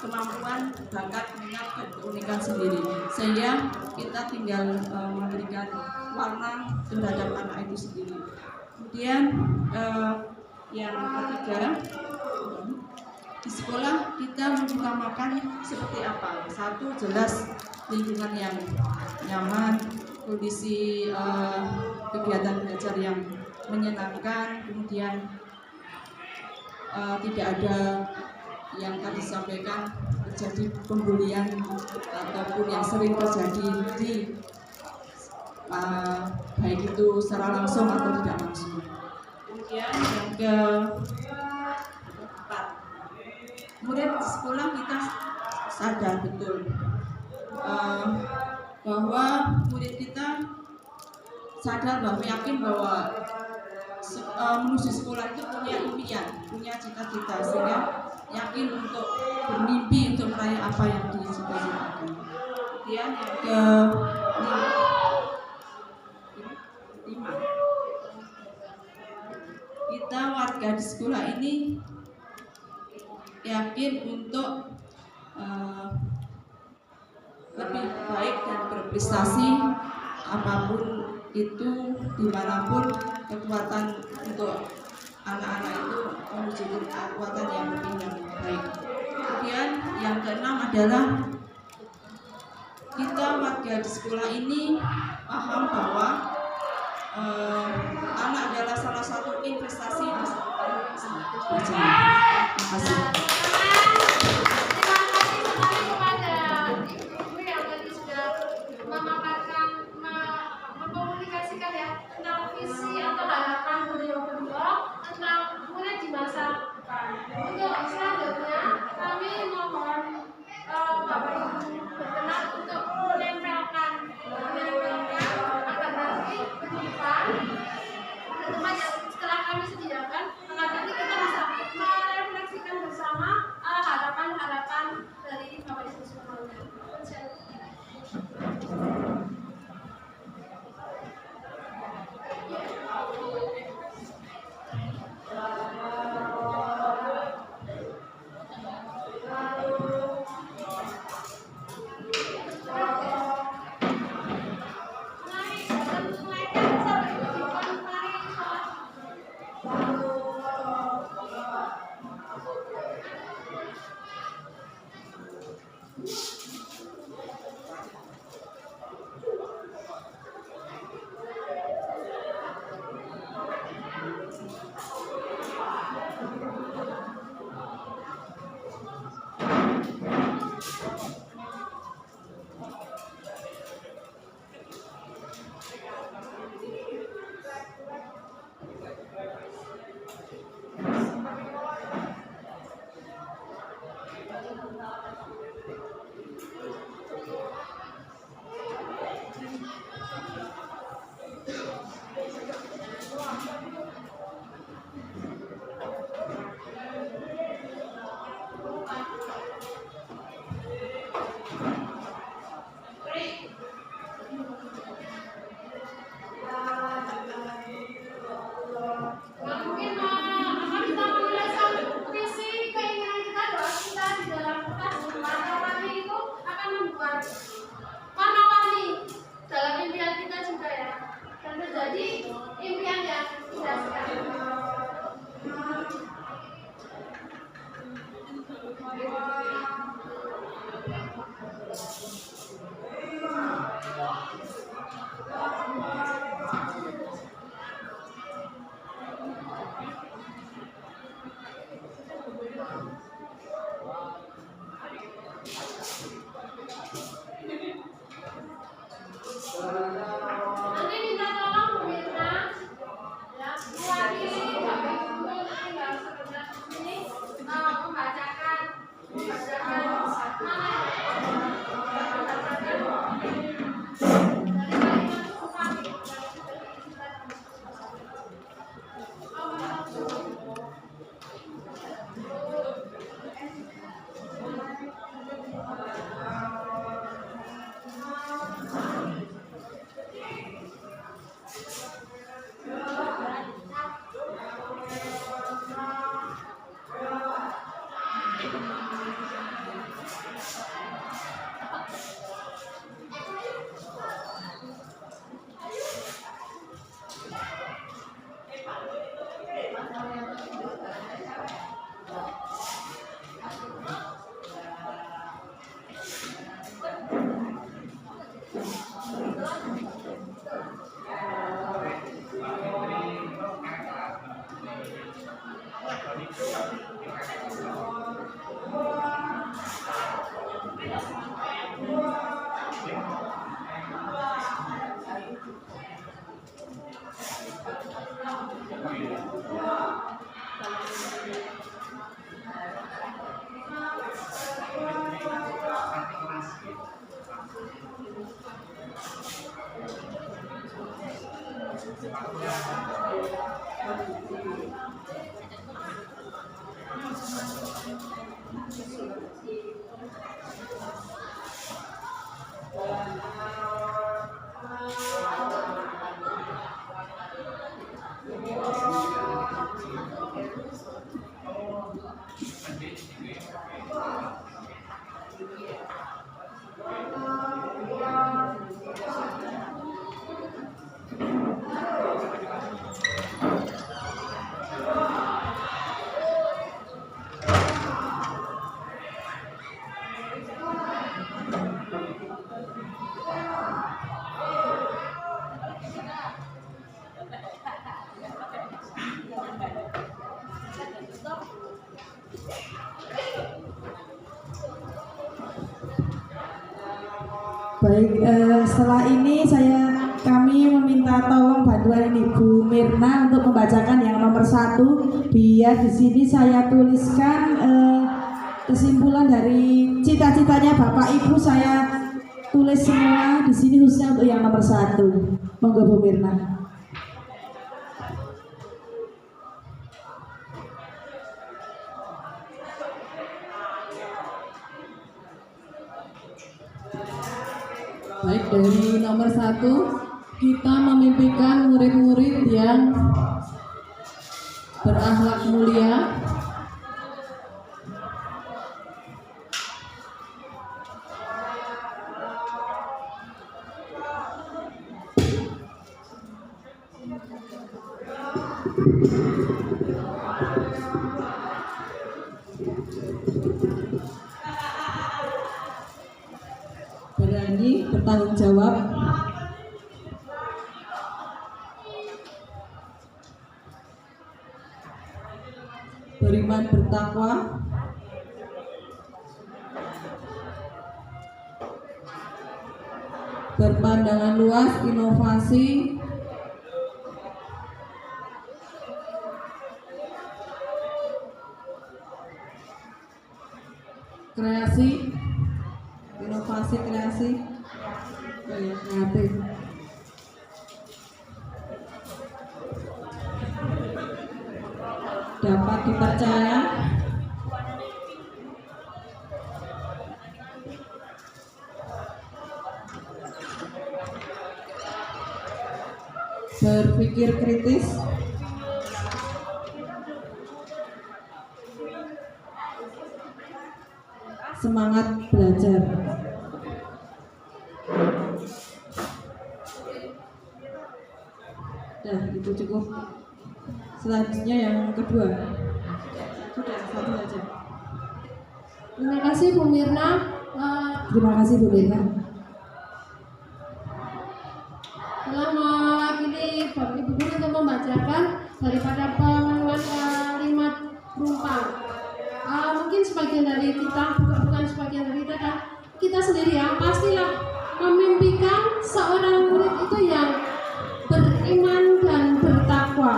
kemampuan, bakat, minat, dan keunikan sendiri. Sehingga kita tinggal memberikan warna terhadap anak itu sendiri. Kemudian yang ketiga, di sekolah kita mengutamakan seperti apa? Satu, jelas lingkungan yang nyaman, kondisi kegiatan belajar yang menyenangkan, kemudian tidak ada yang tadi disampaikan terjadi pembulian ataupun yang sering terjadi di baik itu secara langsung atau tidak langsung. Kemudian yang keempat, murid di sekolah kita sadar betul bahwa murid kita sadar bahwa yakin bahwa menuju sekolah itu punya impian, punya cita-cita, sehingga yakin untuk bermimpi untuk meraih apa yang dicita-citakan. Kemudian yang kelima, kita warga di sekolah ini yakin untuk lebih baik dan berprestasi apapun itu dimanapun kekuatan untuk anak-anak itu menuju kekuatan yang lebih baik. Kemudian yang keenam adalah kita warga di sekolah ini paham bahwa anak adalah salah satu investasi masa depan. Terima kasih. Untuk selanjutnya kami mohon Bapak Ibu berkenan untuk menempelkan agar nanti ke depan teman yang setelah kami sediakan agar nanti kita bisa merefleksikan bersama harapan-harapan dari Bapak Ibu semuanya. Baik, setelah ini kami meminta tolong bantuan Ibu Mirna untuk membacakan yang nomor 1, biar di sini saya tuliskan kesimpulan dari cita-citanya Bapak Ibu, saya tulis semua di sini khususnya untuk yang nomor 1. Monggo Bu Mirna. Baik, dari nomor 1, kita memimpikan murid-murid yang berakhlak mulia, berani bertanggung jawab, beriman bertakwa, berpandangan luas, inovasi, kreasi, kreatif, dapat dipercaya, berpikir kritis, semangat belajar. Nah, itu cukup. Selanjutnya yang kedua. Sudah, satu saja. Terima kasih Bu Mirna. Terima kasih Bu Mirna. Telah mewakili Bapak Ibu Guru untuk membacakan daripada pemenuhan kalimat rumpang. Mungkin sebagian dari kita, bukan sebagian dari kita sendiri yang pastilah memimpikan seorang murid itu yang beriman dan bertakwa.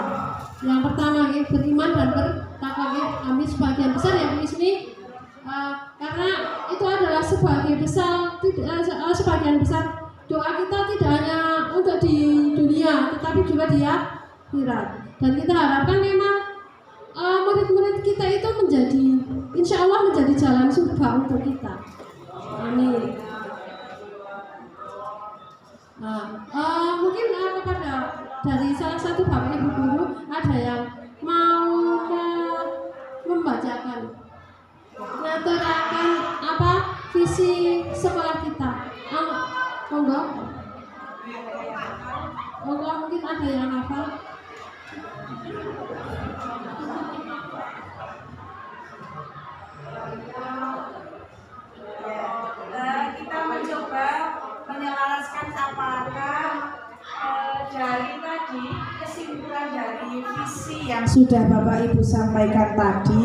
Yang pertama beriman dan bertakwa, ambil sebagian besar ya di sini, karena itu adalah sebagian besar doa kita tidak hanya untuk di dunia, tetapi juga di akhirat. Dan kita harapkan memang murid-murid kita itu insya Allah menjadi jalan surga untuk kita. Amin. Mungkin kepada dari salah satu Bapak Ibu Guru ada yang mau membacakan, mengaturkan visi sekolah kita. Monggo, mungkin ada yang hafal. Kita mencoba menyelaraskan apakah dari tadi kesimpulan dari visi yang sudah Bapak Ibu sampaikan tadi,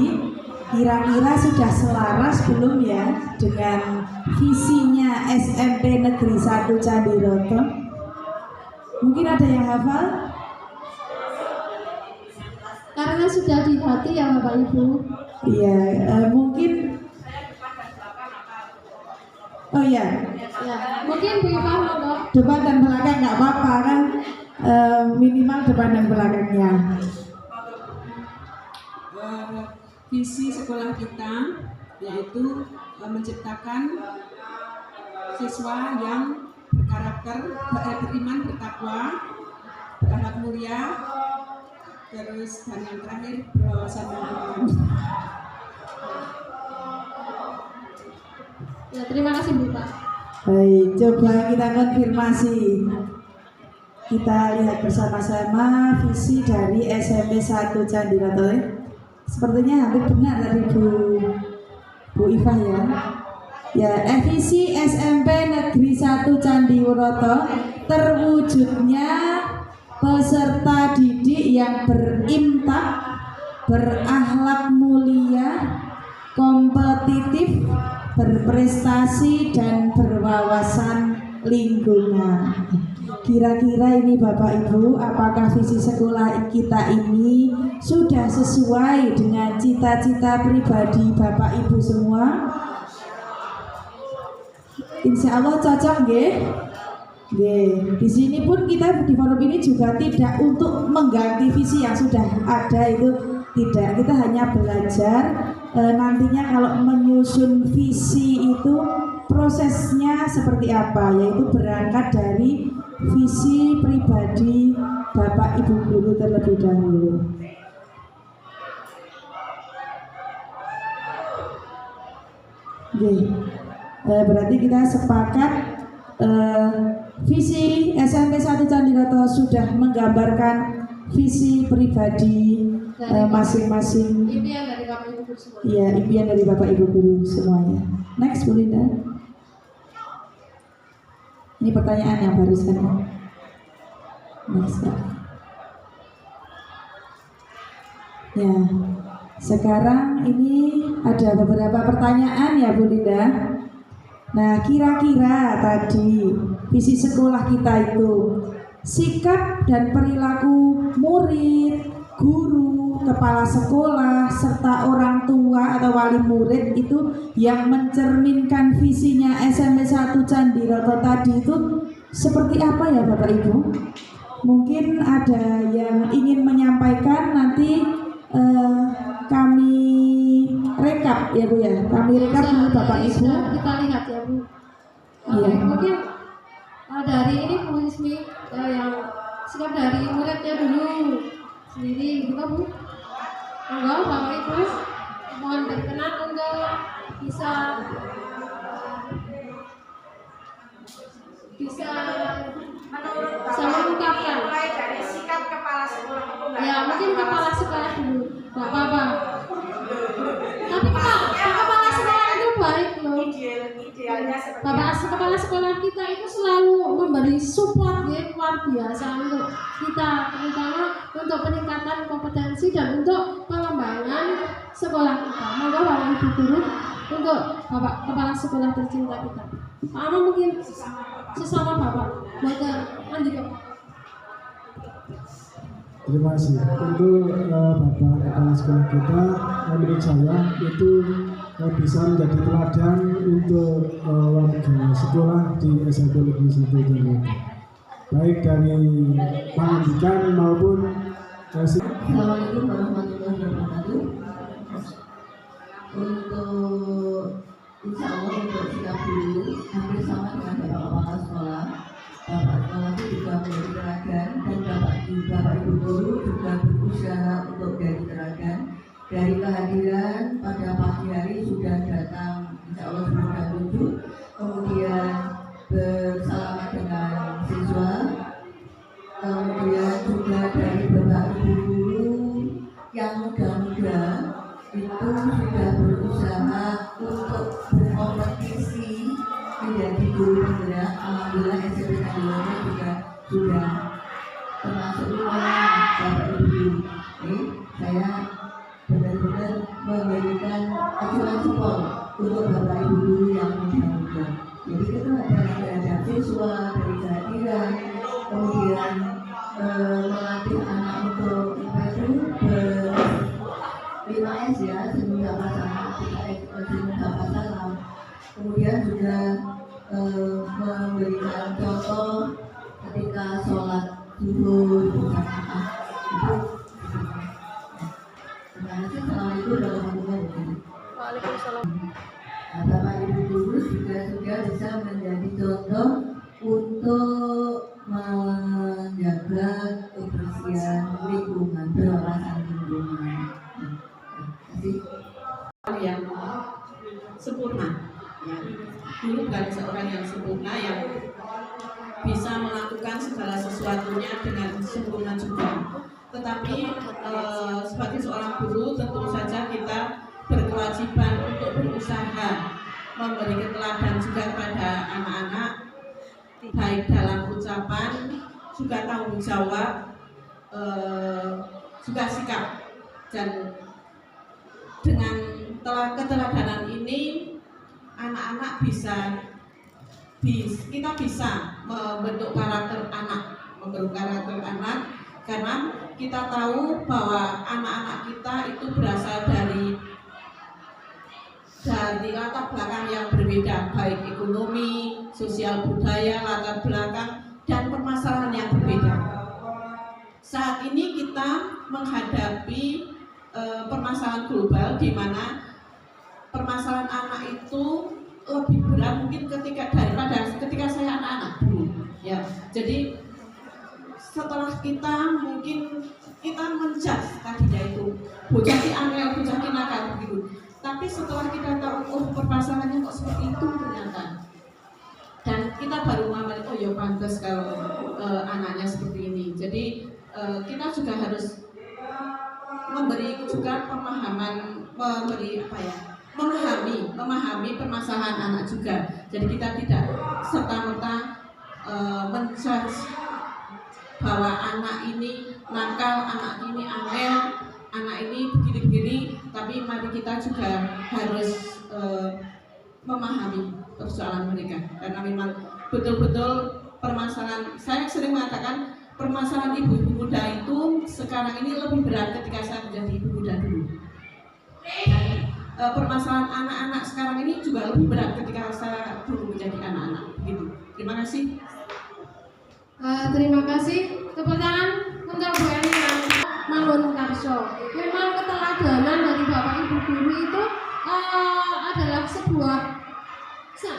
kira-kira sudah selaras belum ya dengan visinya SMP Negeri 1 Candiroto? Mungkin ada yang hafal? Karena sudah di hati ya Bapak Ibu. Iya, mungkin. Oh ya. Mungkin Bu Iva monggo. Depan dan belakang nggak apa-apa kan, minimal depan dan belakangnya. Visi sekolah kita yaitu menciptakan siswa yang berkarakter, beriman, bertakwa, berakhlak mulia, terus dan yang terakhir bersama Tuhan. Ya, terima kasih Bu Pak. Baik, coba kita konfirmasi. Kita lihat bersama-sama visi dari SMP 1 Candiroto. Sepertinya hampir benar tadi Bu Iva ya. Ya, visi SMP Negeri 1 Candiroto terwujudnya peserta didik yang berimpact, berakhlak mulia, kompetitif, berprestasi dan berwawasan lingkungan. Kira-kira ini Bapak Ibu, apakah visi sekolah kita ini sudah sesuai dengan cita-cita pribadi Bapak Ibu semua? Insya Allah cocok, nggih? Di sini pun kita di forum ini juga tidak untuk mengganti visi yang sudah ada, itu tidak. Kita hanya belajar nantinya kalau menyusun visi itu prosesnya seperti apa, yaitu berangkat dari visi pribadi Bapak Ibu guru terlebih dahulu. Berarti kita sepakat visi SMP 1 Candiroto sudah menggambarkan visi pribadi masing-masing. Impian dari Bapak Ibu guru semuanya. Iya, impian dari Bapak Ibu guru semuanya. Next, Bu Linda. Ini pertanyaan yang barusan. Next, Pak. Ya, sekarang ini ada beberapa pertanyaan ya Bu Linda. Nah, kira-kira tadi visi sekolah kita itu sikap dan perilaku murid, guru, kepala sekolah, serta orang tua atau wali murid itu yang mencerminkan visinya SMP 1 Candiroto tadi itu seperti apa ya Bapak Ibu? Mungkin ada yang ingin menyampaikan, nanti kami rekap ya Bu ya. Kami rekap dulu Bapak Ibu. Kita lihat ya Bu. Iya. Mungkin dari ini Bu Ismi yang sikap dari muridnya dulu sendiri gitu kan Bu. Enggak Bapak Ibu mohon berkenan untuk bisa menurut saya mengungkapkan mulai dari sikap kepala sekolah itu enggak ya, mungkin kepala sekolah dulu nggak apa-apa, tapi kepala sekolah itu baik loh. Idealnya seperti Bapak kepala sekolah kita itu selalu memberi support ya, luar biasa untuk kita, terutama untuk peningkatan kompetensi dan untuk pengembangan sekolah kita. Monggo Bapak Ibu guru untuk Bapak kepala sekolah tercinta kita. Pak Ama mungkin sesama Bapak Bapak lanjut. Terima kasih. Untuk Bapak kepala sekolah kita, menurut saya itu bisa menjadi teladan untuk warga sekolah di SMP Negeri 1 Candiroto, baik dari pendidikan maupun Assalamualaikum warahmatullahi wabarakatuh. Untuk insya Allah untuk sikap guru hampir sama dengan Bapak kepala sekolah. Bapak sekolah itu juga menjadi teladan, dan Bapak Ibu guru juga berusaha untuk menjadi teladan. Dari kehadiran pada pagi hari sudah datang insya Allah sebelum jam 7, kemudian bersalaman dengan siswa, kemudian juga dari Bapak Ibu guru yang muda-muda itu sudah berusaha untuk berkompetisi menjadi guru penggerak. Alhamdulillah SMP Candiroto juga sudah termasuk lumayan Bapak Ibu guru. Saya benar-benar memberikan acuan support untuk Bapak Ibu guru yang muda-muda. Jadi itu ada siswa dari kehadiran, kemudian melatih anak untuk ber-5S ya, senyum pasangan, 3S senyum pasangan. Kemudian juga memberikan contoh ketika sholat zuhur berjamaah itu. Assalamualaikum warahmatullahi wabarakatuh. Waalaikumsalam. Bapak Ibu guru juga bisa menjadi contoh untuk menjaga kebersihan lingkungan, pengawasan lingkungan. Yang sempurna, ya. Guru bukan seorang yang sempurna yang bisa melakukan segala sesuatunya dengan sempurna juga. Tetapi sebagai seorang guru tentu saja kita berkewajiban untuk berusaha memberi keteladanan juga kepada anak-anak, baik dalam ucapan, juga tanggung jawab, juga sikap. Dan dengan keteladanan ini anak-anak bisa kita bisa membentuk karakter anak, karena kita tahu bahwa anak-anak kita itu berasal dari latar belakang yang berbeda, baik ekonomi, sosial budaya, latar belakang, dan permasalahan yang berbeda. Saat ini kita menghadapi permasalahan global di mana permasalahan anak itu lebih berat mungkin daripada ketika saya anak-anak dulu. Ya, jadi setelah kita menjudge tadinya itu bocah ki angel, bocah ki nakal begitu. Tapi setelah kita tahu permasalahannya kok seperti itu ternyata, dan kita baru mengambil ya pantas kalau anaknya seperti ini. Jadi kita juga harus memberi juga pemahaman, memahami permasalahan anak juga. Jadi kita tidak serta-merta menjudge bahwa anak ini nakal, anak ini angel, anak ini begini-begini, tapi mari kita juga harus memahami persoalan mereka, karena memang betul-betul permasalahan. Saya sering mengatakan permasalahan ibu-ibu muda itu sekarang ini lebih berat ketika saya menjadi ibu muda dulu. Dan permasalahan anak-anak sekarang ini juga lebih berat ketika saya dulu menjadi anak-anak. Begitu. Terima kasih. Terima kasih. Tepuk tangan untuk Bu Eni yang Mangun Karso. Memang keteladanan dari Bapak Ibu guru itu adalah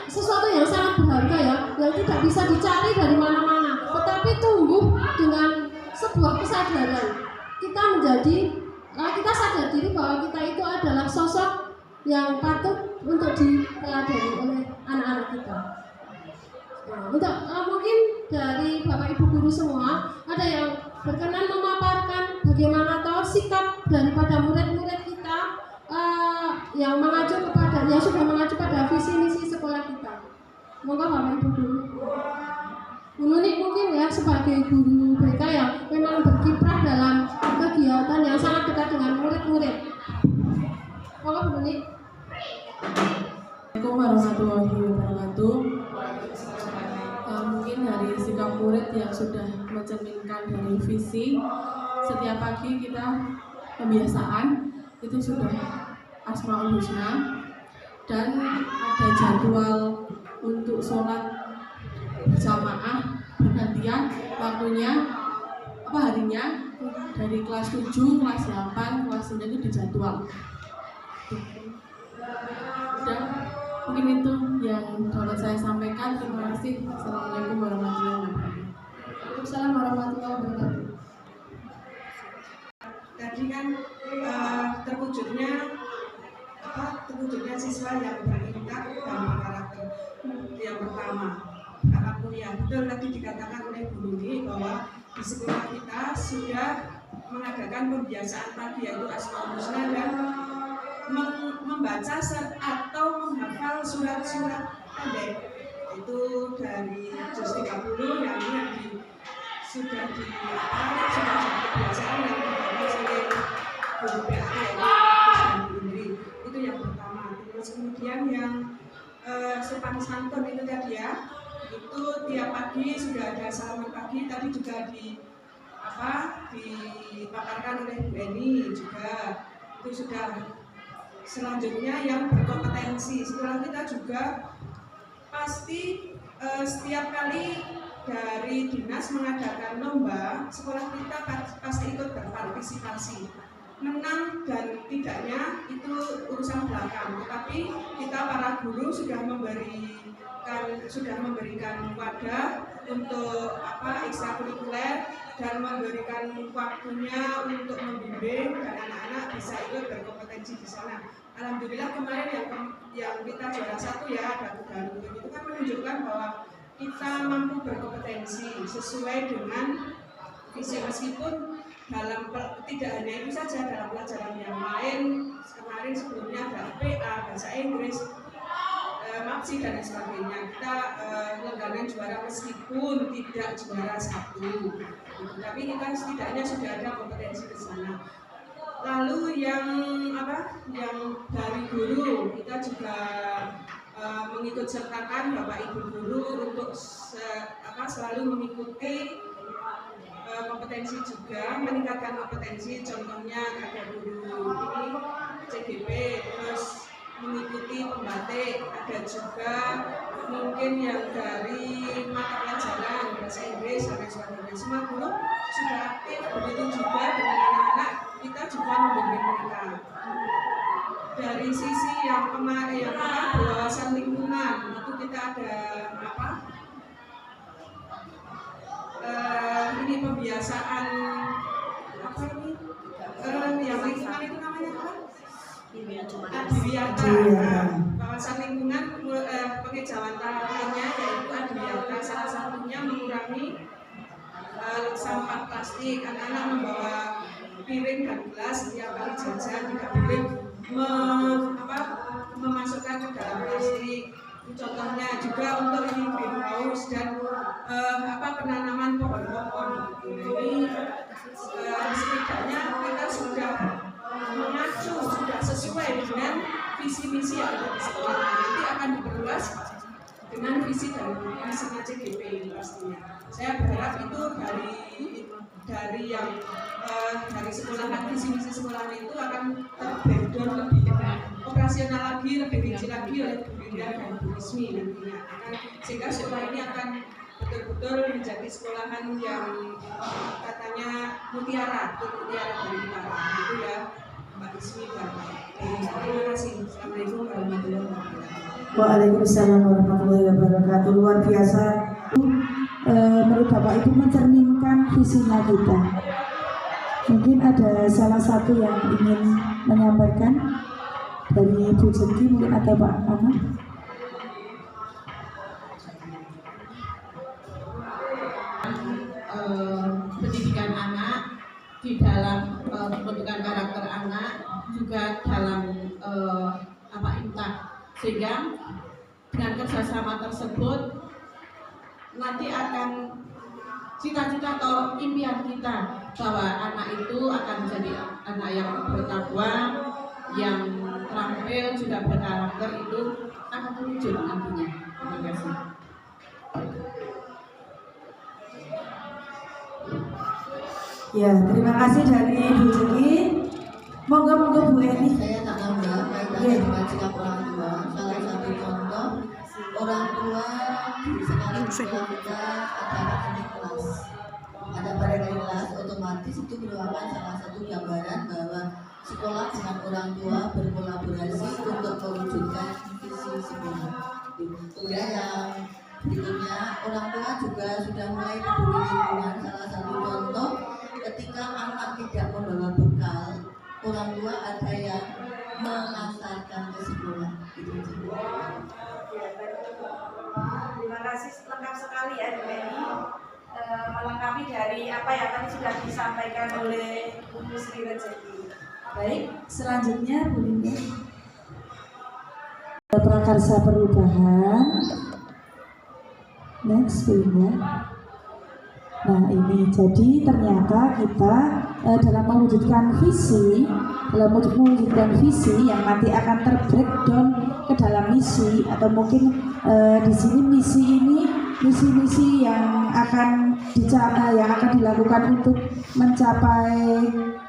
sesuatu yang sangat berharga ya, yang tidak bisa dicari dari mana-mana, tetapi tumbuh dengan sebuah kesadaran. Kita sadar diri bahwa kita itu adalah sosok yang patut untuk diteladani oleh anak-anak kita. Untuk mungkin dari Bapak Ibu guru semua ada yang berkenan memaparkan bagaimana sikap daripada murid-murid kita yang sudah mengacu pada visi misi sekolah kita. Monggo Bapak Ibu guru. Nunik mungkin ya sebagai guru BK yang memang berkiprah dalam kegiatan yang sangat dekat dengan murid-murid. Monggo Bu Nunik. Assalamualaikum warahmatullahi wabarakatuh. Mungkin dari sikap murid yang sudah mencerminkan dari visi, setiap pagi kita kebiasaan itu sudah Asmaul Husna, dan ada jadwal untuk sholat berjamaah bergantian waktunya harinya dari kelas 7, kelas 8, kelas 9 itu dijadwal. Dan mungkin itu yang dapat saya sampaikan. Terima kasih. Assalamualaikum warahmatullahi wabarakatuh. Waalaikumsalam warahmatullahi wabarakatuh. Tadi kan terwujudnya siswa yang berintak dan berkarakter. Yang pertama, kakak kuliah. Betul tadi dikatakan oleh Bu Nuni bahwa di sekolah kita sudah mengadakan pembiasaan pagi, yaitu Asmaul Husna dan membaca atau menghafal surat-surat pendek. Itu dari juz 30 yang ini sudah jadi kebiasaan yang dibawa oleh guru PAT yaitu itu yang pertama. Terus kemudian yang sopan santun itu tadi ya, itu tiap pagi sudah ada salaman pagi, tadi juga dipaparkan oleh Bu Eni juga. Itu sudah. Selanjutnya yang berkompetensi, sekolah kita juga pasti setiap kali dari dinas mengadakan lomba, sekolah kita pasti ikut berpartisipasi. Menang dan tidaknya itu urusan belakang, tetapi kita para guru sudah memberikan wadah untuk ekstrakurikuler dan memberikan waktunya untuk membimbing dan anak-anak bisa ikut berkompetensi di sana. Alhamdulillah kemarin yang kita juara 1 ya, ada Garut itu kan menunjukkan bahwa kita mampu berkompetensi sesuai dengan visi, meskipun tidak hanya itu saja, dalam pelajaran yang lain kemarin sebelumnya ada PA, bahasa Inggris, MAPSI dan sebagainya. Kita langganan juara meskipun tidak juara 1, tapi kita setidaknya sudah ada kompetensi ke sana. Lalu yang dari guru kita juga mengikut sertakan Bapak Ibu guru untuk selalu mengikuti kompetensi juga, meningkatkan kompetensi. Contohnya ada guru ini CGP, terus mengikuti pembatik, ada juga mungkin yang dari mata pelajaran bahasa Inggris dan sebagainya. Semua guru sudah aktif, begitu juga dengan anak-anak kita juga membimbing mereka. Dari sisi yang kemarin pengawasan lingkungan itu kita ada ini pembiasaan yang lingkungan itu namanya apa? Adiwiyata. Kawasan lingkungan pengejauhan lainnya yaitu adiwiyata, salah satunya mengurangi sampah plastik. Anak-anak membawa piring dan gelas setiap kali jajan tidak boleh memasukkan ke dalam plastik. Contohnya juga untuk ini greenhouse dan penanaman pohon-pohon. Ini setidaknya kita sudah mengacu, sudah sesuai dengan visi misi yang ada di sekolah. Nanti akan diperluas dengan visi dan misinya CGP ini pastinya. Saya berharap itu dari yang dari sekolahan, visi misi sekolahan itu akan terbreakdown lebih operasional lagi, lebih rinci lagi oleh Bu Linda dan Bu Ismi nantinya, sehingga sekolah ini akan betul-betul menjadi sekolahan yang katanya mutiara dari utara, itu ya Mbak Ismi dan terima kasih. Assalamualaikum warahmatullahi wabarakatuh. Waalaikumsalam warahmatullahi wabarakatuh. Luar biasa. Menurut Bapak Ibu mencerminkan visinya kita. Mungkin ada salah satu yang ingin menyampaikan dari Bu Jeki, mungkin ada Pak Ahmad. Pendidikan anak di dalam pembentukan karakter anak juga dalam IMTA, sehingga dengan kerjasama tersebut nanti akan cita-cita atau impian kita bahwa anak itu akan menjadi anak yang bertakwa, yang terampil, juga berkarakter, itu akan terwujud nantinya. Terima kasih. Ya, terima kasih dari Bu Jeki. Monggo Bu Eni. Saya tak nambah kaitannya dengan sikap orang tua. Salah satu contoh orang tua di sekolah kita ada kakak kelas. Ada kakak kelas, otomatis itu merupakan salah satu gambaran bahwa sekolah dengan orang tua berkolaborasi untuk mewujudkan visi sekolah. Kemudian yang berikutnya, orang tua juga sudah mulai peduli lingkungan. Salah satu contoh ketika anak tidak membawa bekal, orang tua ada yang mengantarkan ke sekolah. Terima kasih, lengkap sekali ya Bu Eni, melengkapi dari apa yang tadi sudah disampaikan oleh Bu Sri Rejeki. Baik, selanjutnya Bu Linda. Prakarsa perubahan. Next, Bu Linda. Nah ini, jadi ternyata kita dalam mewujudkan visi yang nanti akan terbreakdown ke dalam misi, atau mungkin di sini misi yang akan dilakukan untuk mencapai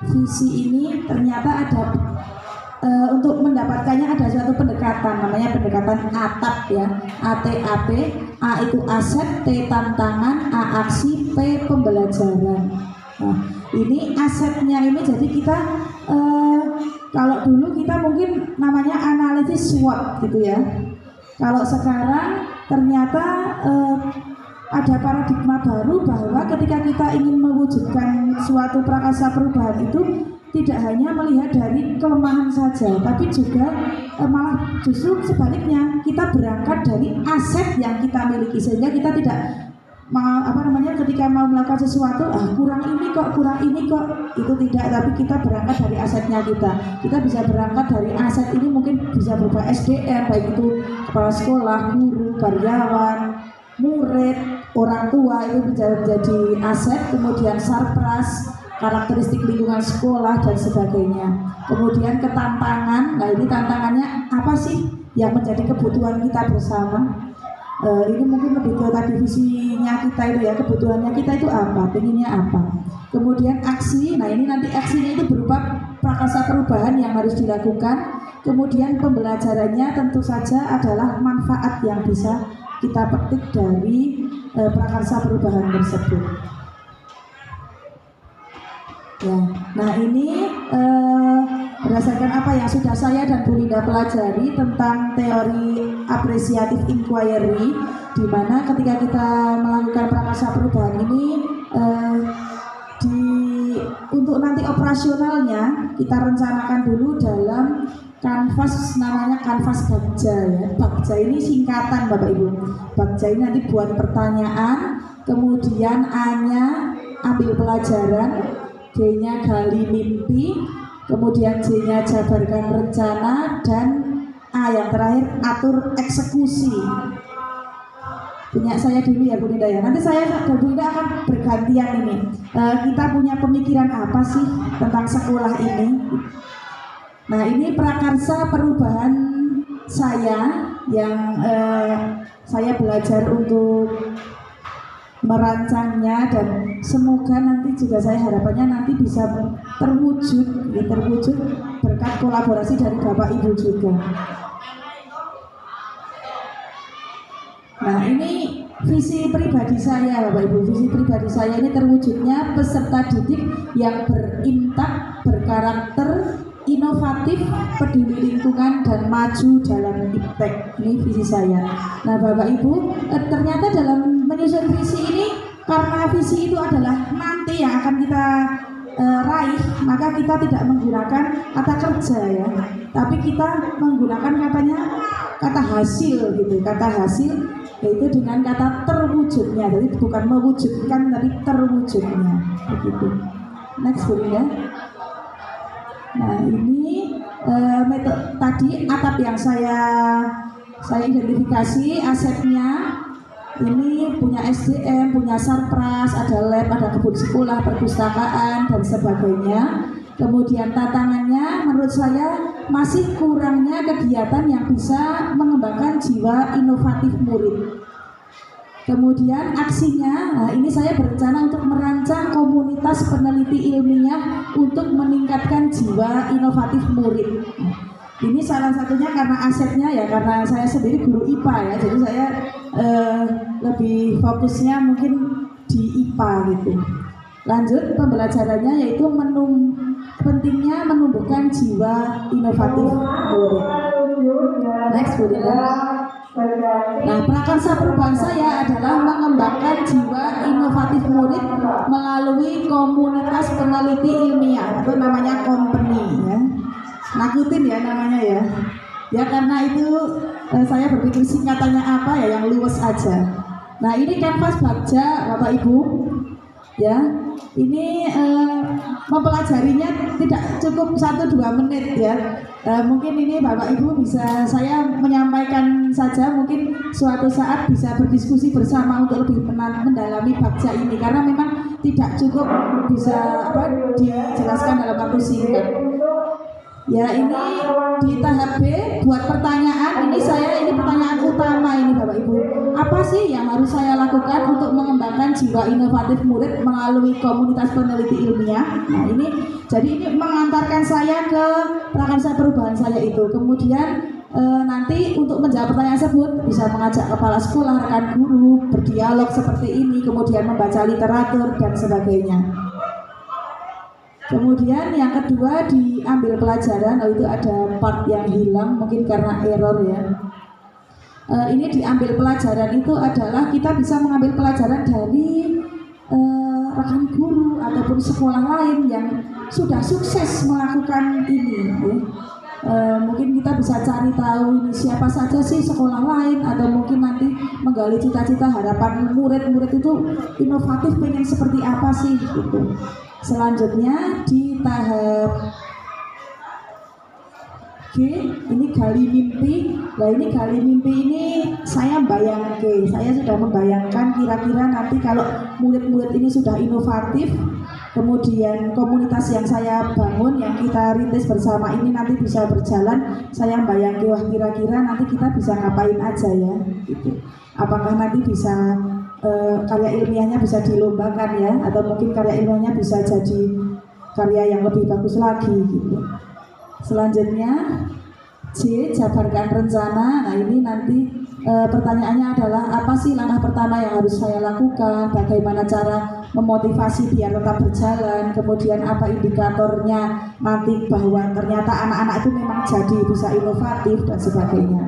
visi ini, ternyata ada untuk mendapatkannya ada suatu pendekatan, namanya pendekatan ATAP ya, ATAP. A itu aset, T tantangan, A aksi, P pembelajaran. Nah, ini asetnya ini, jadi kita kalau dulu kita mungkin namanya analisis SWOT gitu ya. Kalau sekarang ternyata ada paradigma baru bahwa ketika kita ingin mewujudkan suatu prakarsa perubahan itu tidak hanya melihat dari kelemahan saja, tapi juga malah justru sebaliknya, kita berangkat dari aset yang kita miliki, sehingga kita tidak ketika mau melakukan sesuatu, kurang ini kok, itu tidak, tapi kita berangkat dari asetnya kita bisa berangkat dari aset ini, mungkin bisa berupa SDM, baik itu kepala sekolah, guru, karyawan, murid, orang tua, itu bisa menjadi aset, kemudian sarpras, karakteristik lingkungan sekolah dan sebagainya. Kemudian ketantangan, nah ini tantangannya apa sih? yang menjadi kebutuhan kita bersama. Ini mungkin lebih ke tadi visinya kita itu ya, kebutuhannya kita itu apa, pengennya apa. Kemudian aksi, nah ini nanti aksinya itu berupa prakarsa perubahan yang harus dilakukan. Kemudian pembelajarannya tentu saja adalah manfaat yang bisa kita petik dari prakarsa perubahan tersebut. Ya, nah ini berdasarkan apa yang sudah saya dan Bu Linda pelajari tentang teori apresiatif inquiry, di mana ketika kita melakukan prakarsa perubahan ini untuk nanti operasionalnya kita rencanakan dulu dalam kanvas, namanya kanvas Bagja ya. Bagja ini singkatan Bapak Ibu. Bagja ini nanti buat pertanyaan, kemudian A-nya ambil pelajaran, G-nya gali mimpi, kemudian J-nya jabarkan rencana, dan A yang terakhir atur eksekusi. Punya saya dulu ya Bu Linda ya. Nanti saya dan Bu Linda akan bergantian ini. Kita punya pemikiran apa sih tentang sekolah ini? Nah ini prakarsa perubahan saya yang saya belajar untuk merancangnya, dan semoga nanti juga saya harapannya nanti bisa terwujud berkat kolaborasi dari Bapak Ibu juga. Nah ini visi pribadi saya Bapak Ibu, visi pribadi saya ini terwujudnya peserta didik yang berintak, berkarakter, inovatif, peduli lingkungan, dan maju dalam iptek. Ini visi saya. Nah Bapak Ibu, ternyata dalam menyusun visi ini, karena visi itu adalah nanti yang akan kita raih, maka kita tidak menggunakan kata kerja ya, tapi kita menggunakan kata hasil gitu, kata hasil yaitu dengan kata terwujudnya, jadi bukan mewujudkan tapi terwujudnya begitu. Next Bu ya. Nah ini metode tadi atap yang saya identifikasi asetnya. Ini punya SDM, punya Sarpras, ada lab, ada kebun sekolah, perpustakaan, dan sebagainya. Kemudian tantangannya menurut saya masih kurangnya kegiatan yang bisa mengembangkan jiwa inovatif murid. Kemudian aksinya, nah ini saya berencana untuk merancang komunitas peneliti ilmiah untuk meningkatkan jiwa inovatif murid. Ini salah satunya karena asetnya ya, karena saya sendiri guru IPA ya, jadi saya lebih fokusnya mungkin di IPA gitu. Lanjut pembelajarannya yaitu pentingnya menumbuhkan jiwa inovatif murid. Next Bu Linda. Nah prakarsa perubahan saya adalah mengembangkan jiwa inovatif murid melalui komunitas peneliti ilmiah atau namanya company ya. Nakutin ya namanya ya. Ya karena itu saya berpikir singkatannya apa ya yang luwes aja. Nah ini kanvas Bagja Bapak Ibu. Ya, ini mempelajarinya tidak cukup 1-2 menit ya. Mungkin ini Bapak Ibu bisa saya menyampaikan saja, mungkin suatu saat bisa berdiskusi bersama untuk lebih mendalami Bagja ini karena memang tidak cukup bisa dijelaskan dalam waktu singkat. Ya ini di tahap B buat pertanyaan, ini pertanyaan utama ini Bapak Ibu. Apa sih yang harus saya lakukan untuk mengembangkan jiwa inovatif murid melalui komunitas peneliti ilmiah? Nah ini mengantarkan saya ke prakarsa perubahan saya itu. Kemudian nanti untuk menjawab pertanyaan tersebut bisa mengajak kepala sekolah, rekan guru, berdialog seperti ini, kemudian membaca literatur dan sebagainya. Kemudian yang kedua diambil pelajaran, itu ada part yang hilang mungkin karena error ya. Ini diambil pelajaran itu adalah kita bisa mengambil pelajaran dari rekan guru ataupun sekolah lain yang sudah sukses melakukan ini. Mungkin kita bisa cari tahu ini siapa saja sih sekolah lain, atau mungkin nanti menggali cita-cita harapan murid-murid itu inovatif pengen seperti apa sih gitu. Selanjutnya di tahap G ini gali mimpi. Nah ini gali mimpi ini saya sudah membayangkan kira-kira nanti kalau murid-murid ini sudah inovatif, kemudian komunitas yang saya bangun, yang kita rintis bersama ini nanti bisa berjalan, saya bayangin wah kira-kira nanti kita bisa ngapain aja ya gitu. Apakah nanti bisa karya ilmiahnya bisa dilombakan ya, atau mungkin karya ilmiahnya bisa jadi karya yang lebih bagus lagi gitu. Selanjutnya C, jabarkan rencana. Nah ini nanti pertanyaannya adalah apa sih langkah pertama yang harus saya lakukan, bagaimana cara memotivasi biar tetap berjalan, kemudian apa indikatornya nanti bahwa ternyata anak-anak itu memang jadi bisa inovatif dan sebagainya.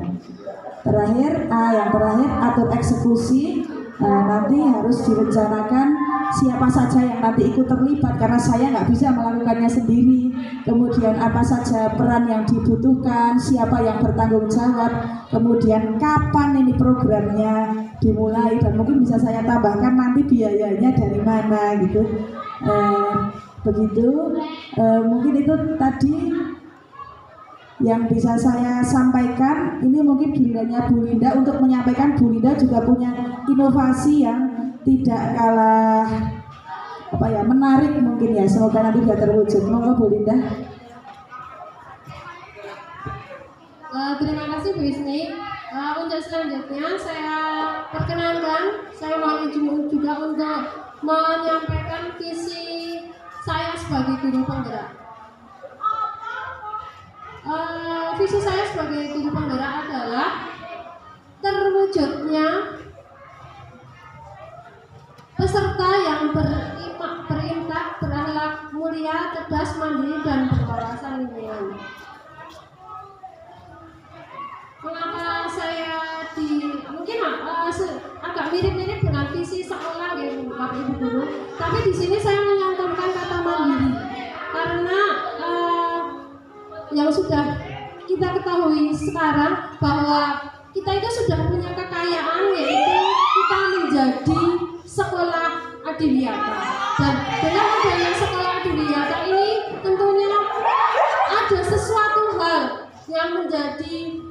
Terakhir yang terakhir atur eksekusi. Nanti harus direncanakan siapa saja yang nanti ikut terlibat karena saya nggak bisa melakukannya sendiri. Kemudian apa saja peran yang dibutuhkan, siapa yang bertanggung jawab, kemudian kapan ini programnya dimulai, dan mungkin bisa saya tambahkan nanti biayanya dari mana gitu. Begitu mungkin itu tadi yang bisa saya sampaikan. Ini mungkin gilirannya Bu Linda untuk menyampaikan. Bu Linda juga punya inovasi yang tidak kalah menarik mungkin ya, semoga nanti bisa terwujud. Monggo Bu Linda. Terima kasih Bu Isni. Untuk selanjutnya saya perkenankan, saya mau izin juga untuk menyampaikan visi saya sebagai guru penggerak. Visi saya sebagai guru penggerak adalah terwujudnya peserta yang berintak, berakhlak mulia, cerdas, mandiri, dan berwawasan lingkungan. Mengapa saya mungkin agak mirip-mirip dengan visi sekolah ya Bapak Ibu Guru, tapi di sini saya menyantumkan kata mandiri karena yang sudah kita ketahui sekarang bahwa kita itu sudah punya kekayaan, yaitu kita menjadi sekolah adiwiyata. Dan dengan adanya sekolah adiwiyata ini tentunya ada sesuatu hal yang menjadi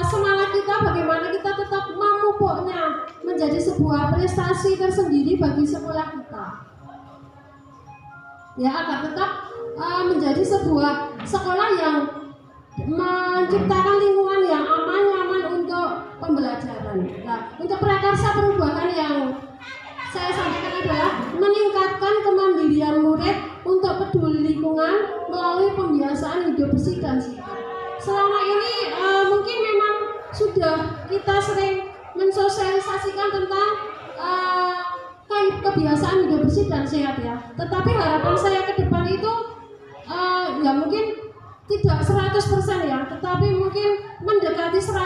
semangat kita, bagaimana kita tetap memupuknya menjadi sebuah prestasi tersendiri bagi sekolah kita. Ya, agar tetap menjadi sebuah sekolah yang menciptakan lingkungan yang aman, nyaman untuk pembelajaran. Nah, untuk prakarsa perubahan yang saya sampaikan adalah meningkatkan kemandirian murid untuk peduli lingkungan melalui pembiasaan hidup bersih dan sehat. Selama ini mungkin memang sudah kita sering mensosialisasikan tentang kebiasaan hidup bersih dan sehat ya. Tetapi harapan saya ke depan itu ya mungkin tidak 100% ya, tetapi mungkin mendekati 100%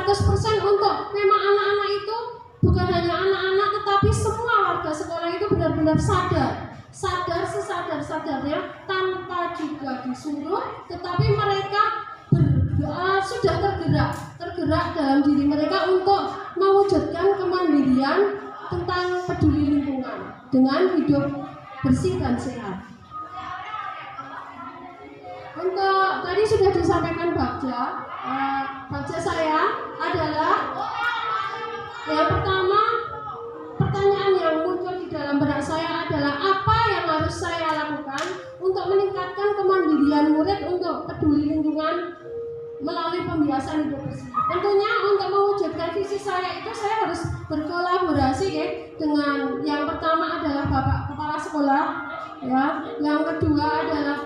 untuk memang anak-anak itu bukan hanya anak-anak tetapi semua warga sekolah itu benar-benar sadar sesadar-sadarnya tanpa juga disuruh, tetapi mereka sudah tergerak dalam diri mereka untuk mewujudkan kemandirian tentang peduli lingkungan dengan hidup bersih dan sehat. Untuk tadi sudah disampaikan bagja saya adalah yang pertama, pertanyaan yang muncul di dalam benak saya adalah apa yang harus saya lakukan untuk meningkatkan kemandirian murid untuk peduli lingkungan melalui pembiasaan hidup bersih. Tentunya untuk mewujudkan visi saya itu saya harus berkolaborasi ya, dengan yang pertama adalah Bapak Kepala Sekolah ya, yang kedua adalah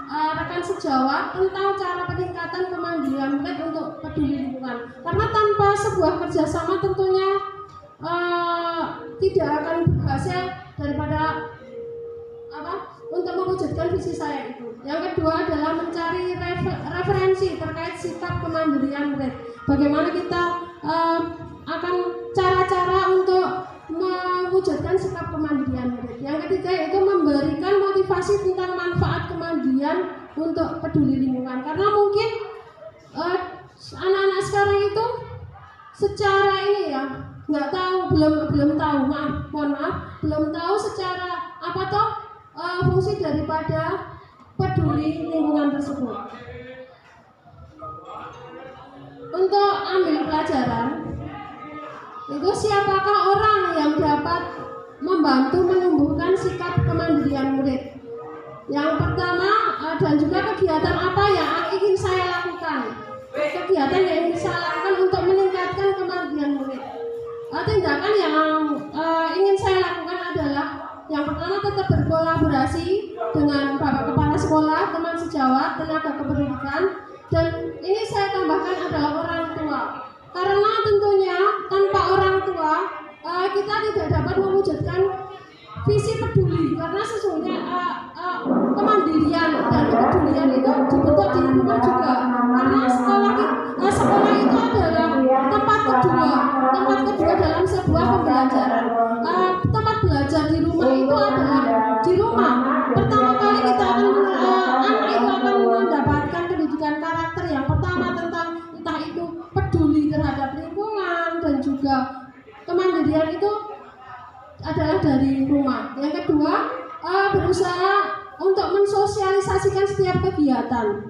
rekan sejawat tentang cara peningkatan kemandirian murid untuk peduli lingkungan. Karena tanpa sebuah kerjasama tentunya tidak akan berhasil daripada untuk mewujudkan visi saya itu. Yang kedua adalah mencari referensi terkait sikap kemandirian murid. Bagaimana kita akan cara-cara untuk mewujudkan sikap kemandirian murid. Yang ketiga yaitu memberikan motivasi tentang manfaat kemandirian untuk peduli lingkungan. Karena mungkin anak-anak sekarang itu secara ini ya nggak tahu, belum tahu, mohon maaf, belum tahu secara apa toh fungsi daripada peduli lingkungan tersebut. Untuk ambil pelajaran itu siapakah orang yang dapat membantu menumbuhkan sikap kemandirian murid. Yang pertama dan juga kegiatan apa yang ingin saya lakukan. Kegiatan yang ingin saya lakukan untuk meningkatkan kemandirian murid. Tindakan yang ingin saya lakukan adalah yang pertama tetap berkolaborasi dengan Bapak Kepala Sekolah, teman sejawat, tenaga kependidikan, dan ini saya tambahkan adalah orang tua. Karena tentunya tanpa orang tua kita tidak dapat mewujudkan visi peduli, karena sesungguhnya kemandirian dan kepedulian itu dibentuk di rumah juga. Karena sekolah itu adalah tempat kedua dalam sebuah pembelajaran. Tempat belajar di rumah itu adalah di rumah. Pertama kali kita akan anak itu akan mendapatkan pendidikan karakter yang pertama tentang entah itu peduli terhadap lingkungan dan juga kemandirian itu adalah dari rumah. Yang kedua, berusaha untuk mensosialisasikan setiap kegiatan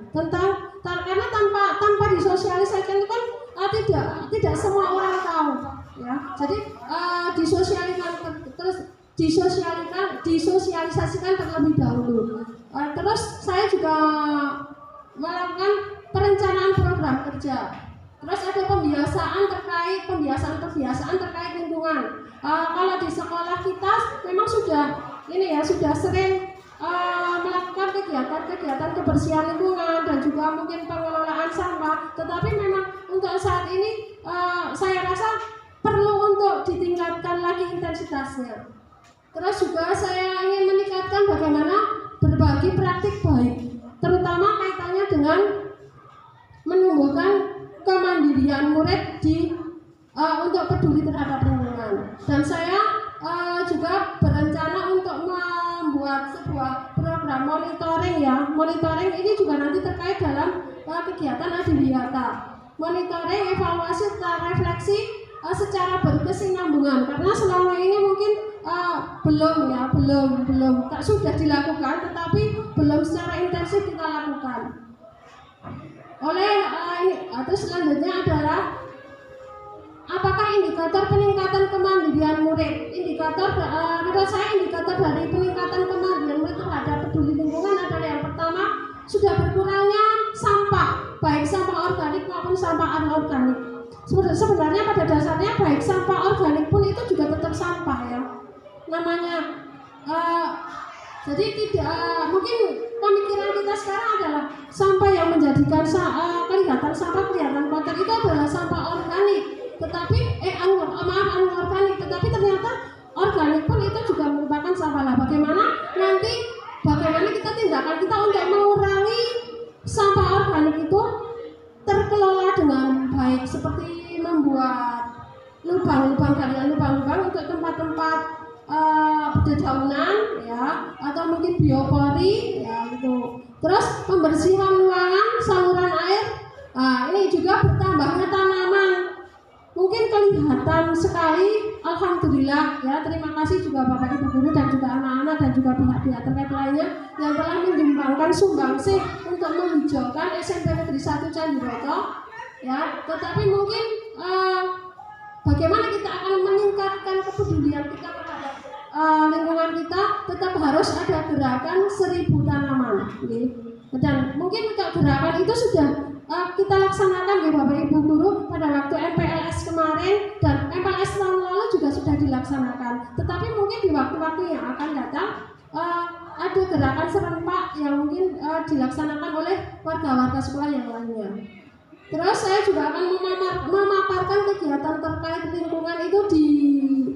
karena tanpa disosialisasikan itu kan tidak semua orang tahu, ya. Jadi disosialisasikan terlebih dahulu. Terus saya juga melakukan perencanaan program kerja. Terus ada pembiasaan terkait lingkungan. Kalau di sekolah kita memang sudah sering melakukan kegiatan kebersihan lingkungan dan juga mungkin pengelolaan sampah. Tetapi memang untuk saat ini saya rasa perlu untuk ditingkatkan lagi intensitasnya. Terus juga saya ingin meningkatkan bagaimana berbagi praktik baik, terutama kaitannya dengan menumbuhkan kemandirian murid untuk peduli terhadap lingkungan. Dan saya juga berencana untuk membuat sebuah program monitoring, ya. Monitoring ini juga nanti terkait dalam kegiatan Adiwiyata. Monitoring, evaluasi, refleksi secara berkesinambungan, karena selama ini mungkin belum sudah dilakukan, tetapi belum secara intensif kita lakukan. Terus selanjutnya adalah apakah indikator peningkatan kemandirian murid? Menurut saya indikator dari peningkatan kemandirian murid terhadap peduli lingkungan adalah yang pertama, sudah berkurangnya sampah, baik sampah organik maupun sampah anorganik. Sebenarnya pada dasarnya baik sampah organik pun itu juga tetap sampah, ya. Namanya jadi tidak mungkin pemikiran kita sekarang adalah sampah yang menjadikan kelihatan kotor itu adalah sampah organik, tetapi anorganik, tetapi ternyata organik pun itu juga merupakan sampah. Lah bagaimana kita tindakan kita untuk mengurangi sampah organik itu terkelola dengan baik, seperti membuat lubang-lubang untuk tempat-tempat dedaunan, ya, atau mungkin biopori, ya, gitu. Terus pembersihan ruangan, saluran air. Ini juga bertambahnya tanaman. Mungkin kelihatan sekali, alhamdulillah, ya. Terima kasih juga Bapak Ibu guru dan juga anak-anak dan juga pihak-pihak terkait lainnya yang telah menyumbangkan sumbangsih untuk menghijaukan SMP Negeri 1 Candiroto, ya. Tetapi mungkin bagaimana kita akan meningkatkan kepedulian kita terhadap lingkungan kita, tetap harus ada gerakan 1000 tanaman, dan mungkin gerakan itu sudah kita laksanakan, ya Bapak Ibu guru, pada waktu MPLS kemarin dan MPLS tahun lalu juga sudah dilaksanakan. Tetapi mungkin di waktu-waktu yang akan datang ada gerakan serempak yang mungkin dilaksanakan oleh warga-warga sekolah yang lainnya. Terus saya juga akan memaparkan kegiatan terkait lingkungan itu di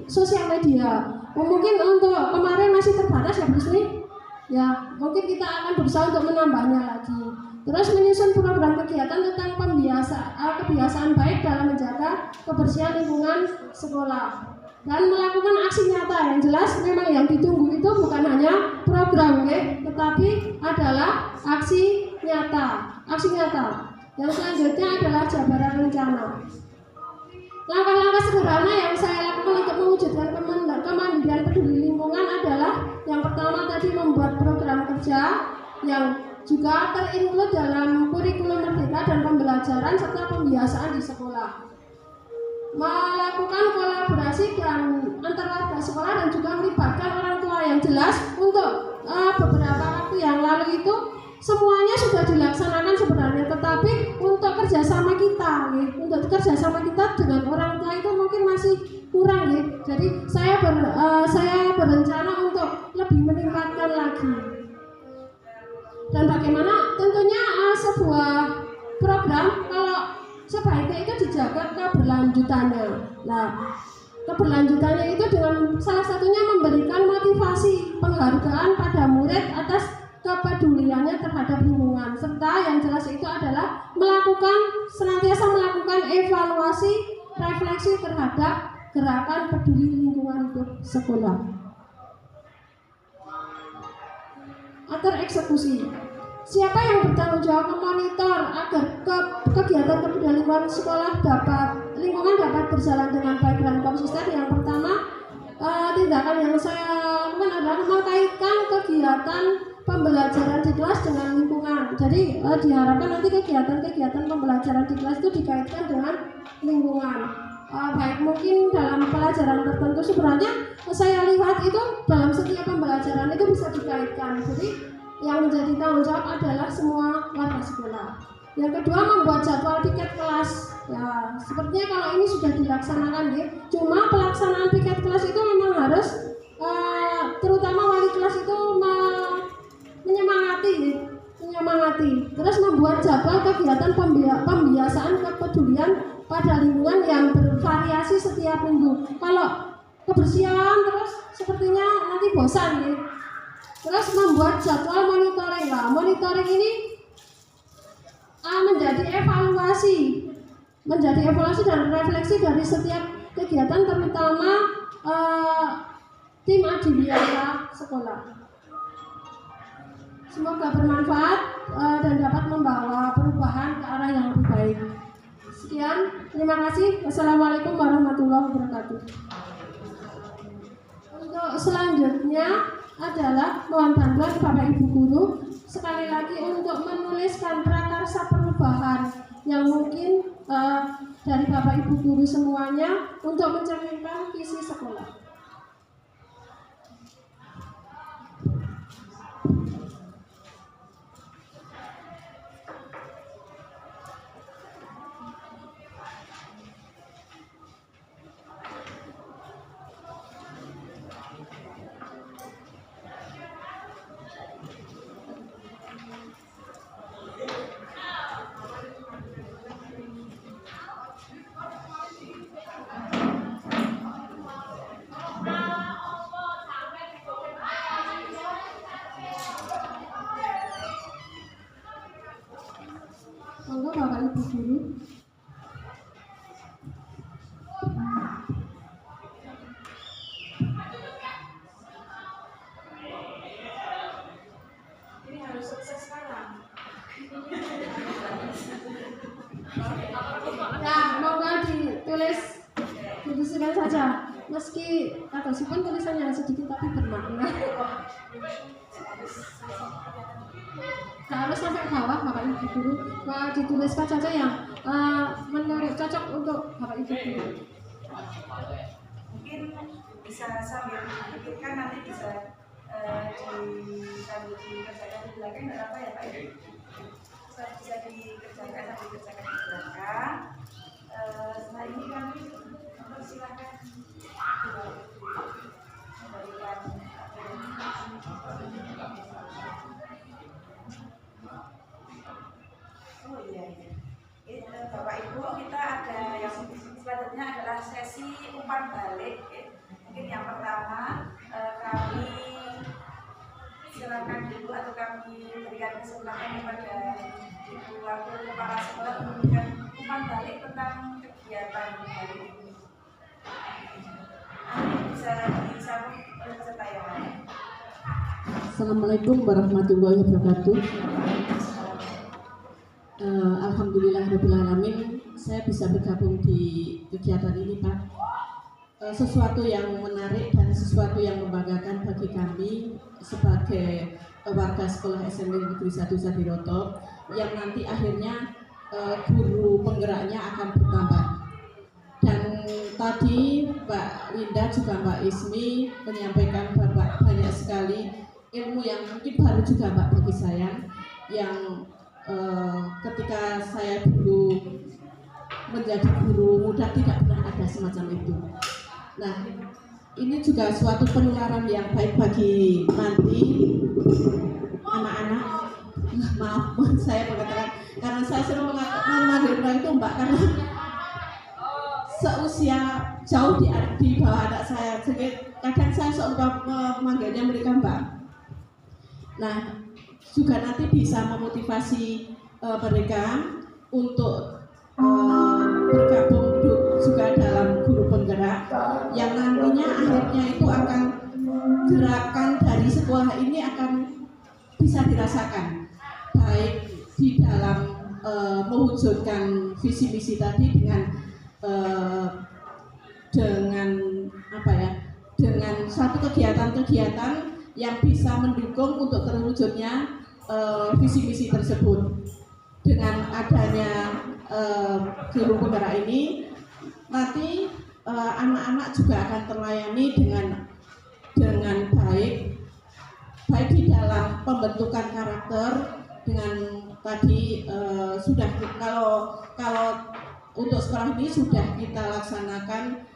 sosial media. Mungkin untuk kemarin masih terbatas, ya Bu Sri. Ya, mungkin kita akan berusaha untuk menambahnya lagi. Terus menyusun program kegiatan tentang kebiasaan baik dalam menjaga kebersihan lingkungan sekolah dan melakukan aksi nyata. Yang jelas memang yang ditunggu itu bukan hanya program, tetapi adalah aksi nyata. Yang selanjutnya adalah jabaran rencana. Langkah-langkah sederhana yang saya lakukan untuk mewujudkan kemandirian peduli lingkungan adalah yang pertama tadi membuat program kerja yang juga terinclude dalam kurikulum merdeka dan pembelajaran serta pembiasaan di sekolah. Melakukan kolaborasi antar warga sekolah dan juga melibatkan orang tua yang jelas untuk beberapa waktu yang lalu itu semuanya sudah dilaksanakan sebenarnya, tetapi untuk kerjasama kita dengan orang tua itu mungkin masih kurang ya. Jadi saya berencana untuk lebih meningkatkan lagi. Dan bagaimana tentunya sebuah program kalau sebaiknya itu dijaga keberlanjutannya. Nah, keberlanjutannya itu dengan salah satunya memberikan motivasi penghargaan pada murid atas kepeduliannya terhadap lingkungan, serta yang jelas itu adalah senantiasa melakukan evaluasi refleksi terhadap gerakan peduli lingkungan hidup sekolah. Atur eksekusi. Siapa yang bertanggung jawab memonitor agar kegiatan kepedulian lingkungan sekolah lingkungan dapat berjalan dengan baik dan konsisten? Yang pertama, tindakan yang saya lakukan adalah mengkaitkan kegiatan pembelajaran di kelas dengan lingkungan. Jadi diharapkan nanti kegiatan pembelajaran di kelas itu dikaitkan dengan lingkungan. Baik mungkin dalam pelajaran tertentu sebenarnya saya lihat itu dalam setiap pembelajaran itu bisa dikaitkan. Jadi yang menjadi tanggung jawab adalah semua warga sekolah. Yang kedua, membuat jadwal piket kelas. Ya, sepertinya kalau ini sudah dilaksanakan ya. Cuma pelaksanaan piket kelas itu memang harus terutama wali kelas itu menyemangati, terus membuat jadwal kegiatan pembiasaan kepedulian pada lingkungan yang bervariasi setiap minggu. Kalau kebersihan terus sepertinya nanti bosan ya. Terus membuat jadwal monitoring. Nah, monitoring ini menjadi evaluasi dan refleksi dari setiap kegiatan, terutama tim adiwiyata sekolah. Semoga bermanfaat dan dapat membawa perubahan ke arah yang lebih baik. Sekian, terima kasih. Wassalamualaikum warahmatullahi wabarakatuh. Untuk selanjutnya adalah mohon bantuan Bapak Ibu Guru sekali lagi untuk menuliskan prakarsa perubahan yang mungkin dari Bapak Ibu Guru semuanya untuk mencerminkan visi sekolah. Monggo Bapak Ibu Guru. Ini harus sukses sekarang. Nah, monggo dituliskan saja. Meski atau sipun tulisannya sedikit tapi bermakna. Harus sampai bawah Bapak Ibu Guru. Dituliskan saja yang menurut cocok untuk Bapak Ibu Guru. Mungkin bisa sambil dipikirkan, nanti bisa sambil dikerjakan di belakang, nggak apa ya Pak? Bisa dikerjakan sambil dikerjakan di belakang. Setelah ini kami silakan Bapak Ibu, kita ada yang selanjutnya adalah sesi umpan balik. Mungkin yang pertama kami silakan dulu atau kami berikan kesempatan kepada Ibu Wakil Kepala Sekolah memberikan umpan balik tentang kegiatan hari ini. Bisa disambung oleh peserta yang lain. Assalamualaikum warahmatullahi wabarakatuh. Alhamdulillahirrahmanirrahim, saya bisa bergabung di kegiatan ini Pak. Sesuatu yang menarik dan sesuatu yang membanggakan bagi kami sebagai warga sekolah SMP Negeri 1 Sadiroto, yang nanti akhirnya guru penggeraknya akan bertambah. Dan tadi Mbak Linda juga Mbak Ismi menyampaikan banyak sekali ilmu yang mungkin baru juga Mbak bagi saya, yang ketika saya dulu menjadi guru muda tidak pernah ada semacam itu. Nah, ini juga suatu penularan yang baik bagi nanti anak-anak. Maaf, saya mengatakan karena saya sering memanggil itu Mbak karena seusia jauh di bawah anak saya. Jadi kadang saya suka memanggilnya mereka Mbak. Nah, juga nanti bisa memotivasi mereka untuk bergabung juga dalam guru penggerak yang nantinya akhirnya itu akan gerakan dari sekolah ini akan bisa dirasakan baik di dalam mewujudkan visi misi tadi dengan suatu kegiatan-kegiatan yang bisa mendukung untuk terwujudnya visi misi tersebut. Dengan adanya guru penggerak ini nanti anak-anak juga akan terlayani dengan baik di dalam pembentukan karakter dengan tadi sudah kalau untuk sekolah ini sudah kita laksanakan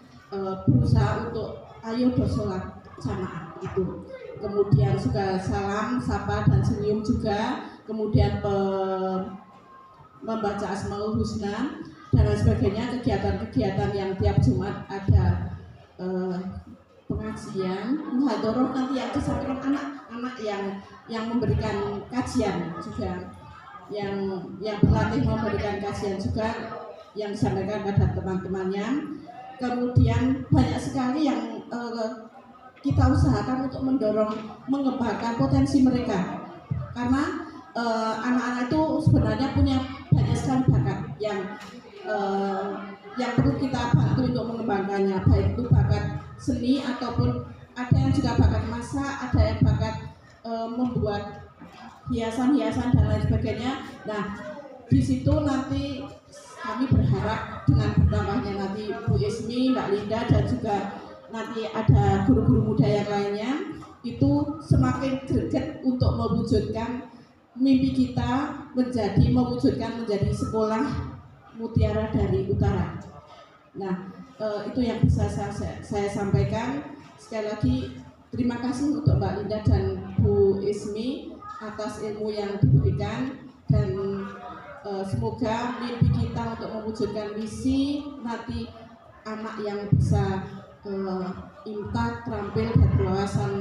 berusaha untuk ayo sholat jamaah itu, kemudian juga salam, sapa dan senyum juga, kemudian membaca Asmaul Husna dan lain sebagainya, kegiatan-kegiatan yang tiap Jumat ada pengajian, muhadharah nanti yang disampaikan anak-anak yang memberikan kajian juga, yang berlatih memberikan kajian juga yang disampaikan pada teman-temannya. Kemudian banyak sekali yang kita usahakan untuk mengembangkan potensi mereka, karena anak-anak itu sebenarnya punya banyak sekali bakat yang perlu kita bantu untuk mengembangkannya, baik itu bakat seni ataupun ada yang juga bakat masak, ada yang bakat membuat hiasan-hiasan dan lain sebagainya. Nah, di situ nanti kami berharap dengan bertambahnya nanti Bu Ismi, Mbak Linda dan juga nanti ada guru-guru muda yang lainnya itu semakin greget untuk mewujudkan mimpi kita mewujudkan menjadi sekolah mutiara dari utara. Nah, itu yang bisa saya sampaikan. Sekali lagi terima kasih untuk Mbak Linda dan Bu Ismi atas ilmu yang diberikan, dan semoga mimpi kita untuk mewujudkan misi nanti anak yang bisa imtak, terampil dan berwawasan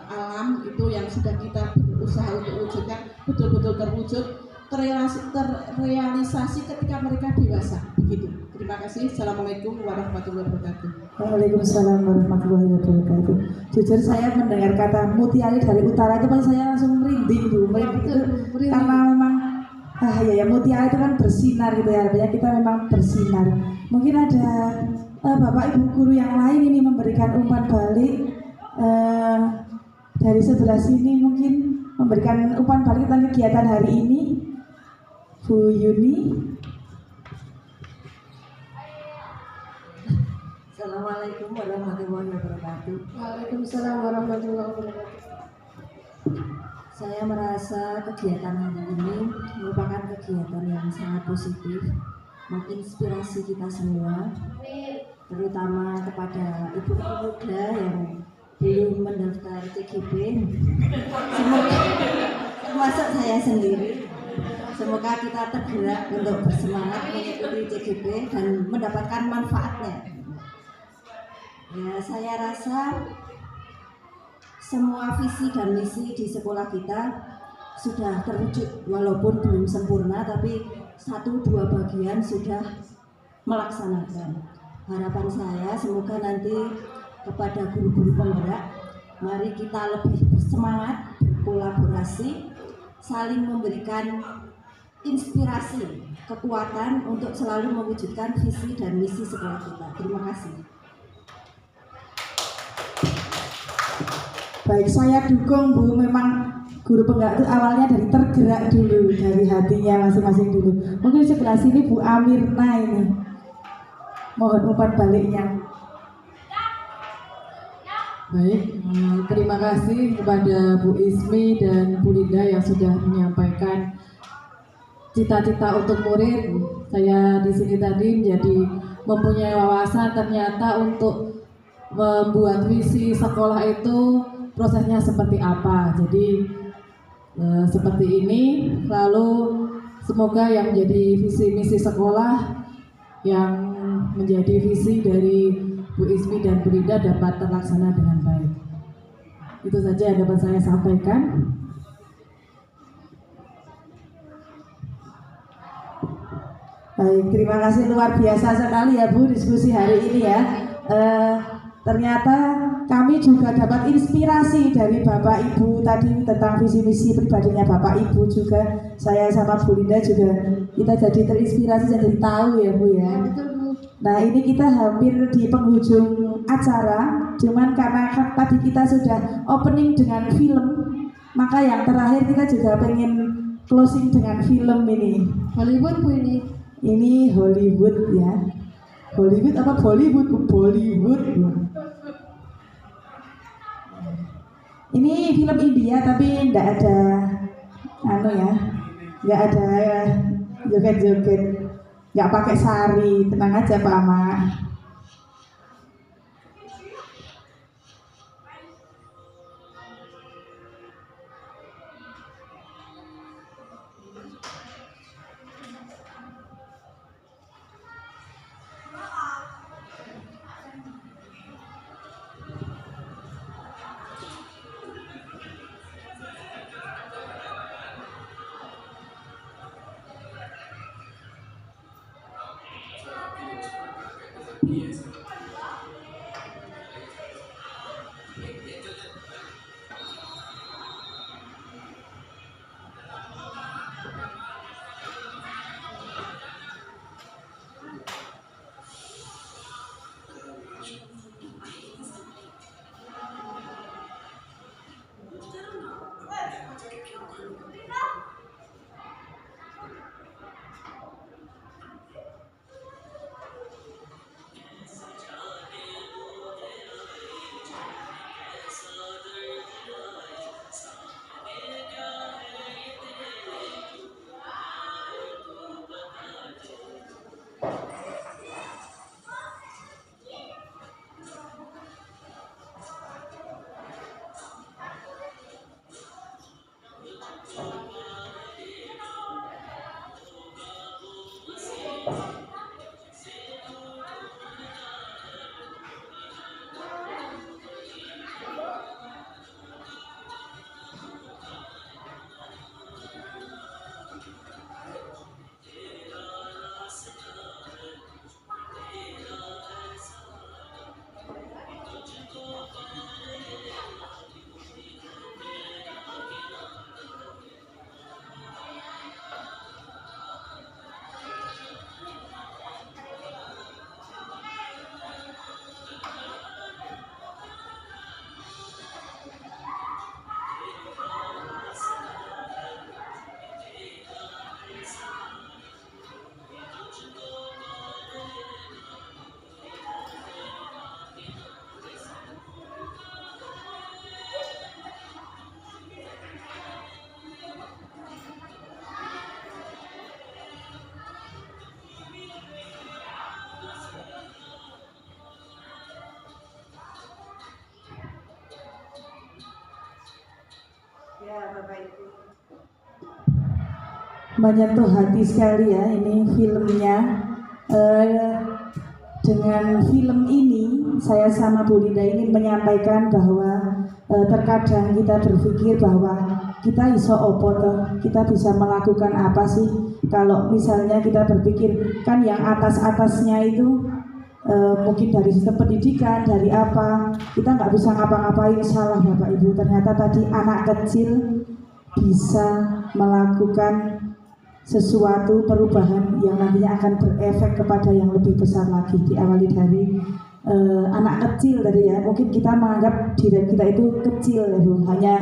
alam itu yang sudah kita berusaha untuk wujudkan betul-betul terwujud, terrealisasi ketika mereka dewasa. Begitu. Terima kasih. Assalamualaikum warahmatullahi wabarakatuh. Waalaikumsalam warahmatullahi wabarakatuh. Jujur saya mendengar kata mutiara dari utara itu saya langsung merinding Bu. Karena memang ya mutiara itu kan bersinar gitu ya. Artinya kita memang bersinar. Mungkin ada Bapak Ibu guru yang lain ini memberikan umpan balik dari sebelah sini, mungkin memberikan umpan balik tentang kegiatan hari ini. Bu Yuni. Assalamualaikum warahmatullahi wabarakatuh. Waalaikumsalam warahmatullahi wabarakatuh. Saya merasa kegiatan hari ini merupakan kegiatan yang sangat positif, menginspirasi kita semua, terutama kepada ibu-ibu muda yang belum mendaftar CGP. Termasuk saya sendiri. Semoga kita tergerak untuk bersemangat mengikuti CGP dan mendapatkan manfaatnya. Ya, saya rasa semua visi dan misi di sekolah kita sudah terwujud, walaupun belum sempurna, tapi 1-2 bagian sudah melaksanakan. Harapan saya semoga nanti kepada guru-guru penggerak, mari kita lebih bersemangat, berkolaborasi, saling memberikan inspirasi, kekuatan untuk selalu mewujudkan visi dan misi sekolah kita. Terima kasih. Baik, saya dukung Bu. Memang guru penggerak itu awalnya dari tergerak dulu, dari hatinya masing-masing dulu. Mungkin sebelah sini Bu Amirna ini, mohon umpan baliknya. Baik, terima kasih kepada Bu Ismi dan Bu Linda yang sudah menyampaikan cita-cita untuk murid. Saya di sini tadi menjadi mempunyai wawasan ternyata untuk membuat visi sekolah itu prosesnya seperti apa. Jadi seperti ini, lalu semoga yang menjadi visi misi sekolah yang menjadi visi dari Bu Ismi dan Bu Linda dapat terlaksana dengan baik. Itu saja yang dapat saya sampaikan. Baik, terima kasih, luar biasa sekali ya Bu diskusi hari ini ya. Ternyata kami juga dapat inspirasi dari Bapak Ibu tadi tentang visi misi pribadinya Bapak Ibu juga. Saya sama Bu Linda juga kita jadi terinspirasi, jadi tahu ya Bu ya. Nah ini kita hampir di penghujung acara, cuman karena tadi kita sudah opening dengan film, maka yang terakhir kita juga pengen closing dengan film ini. Hollywood Bu ini? Ini Hollywood ya. Hollywood apa Bollywood? Bollywood. Ini film India tapi enggak ada enggak ada joget-joget, enggak pakai sari, tenang aja Pak Mak. Menyentuh hati sekali ya ini filmnya. Dengan film ini saya sama Bu Linda ingin menyampaikan bahwa terkadang kita berpikir bahwa kita iso opo toh, kita bisa melakukan apa sih kalau misalnya kita berpikir kan yang atas-atasnya itu mungkin dari sistem pendidikan, dari apa, kita nggak bisa ngapa-ngapain. Salah Bapak Ibu, ternyata tadi anak kecil bisa melakukan sesuatu perubahan yang nantinya akan berefek kepada yang lebih besar lagi. Diawali dari anak kecil tadi ya, mungkin kita menganggap diri kita itu kecil ya Bu, hanya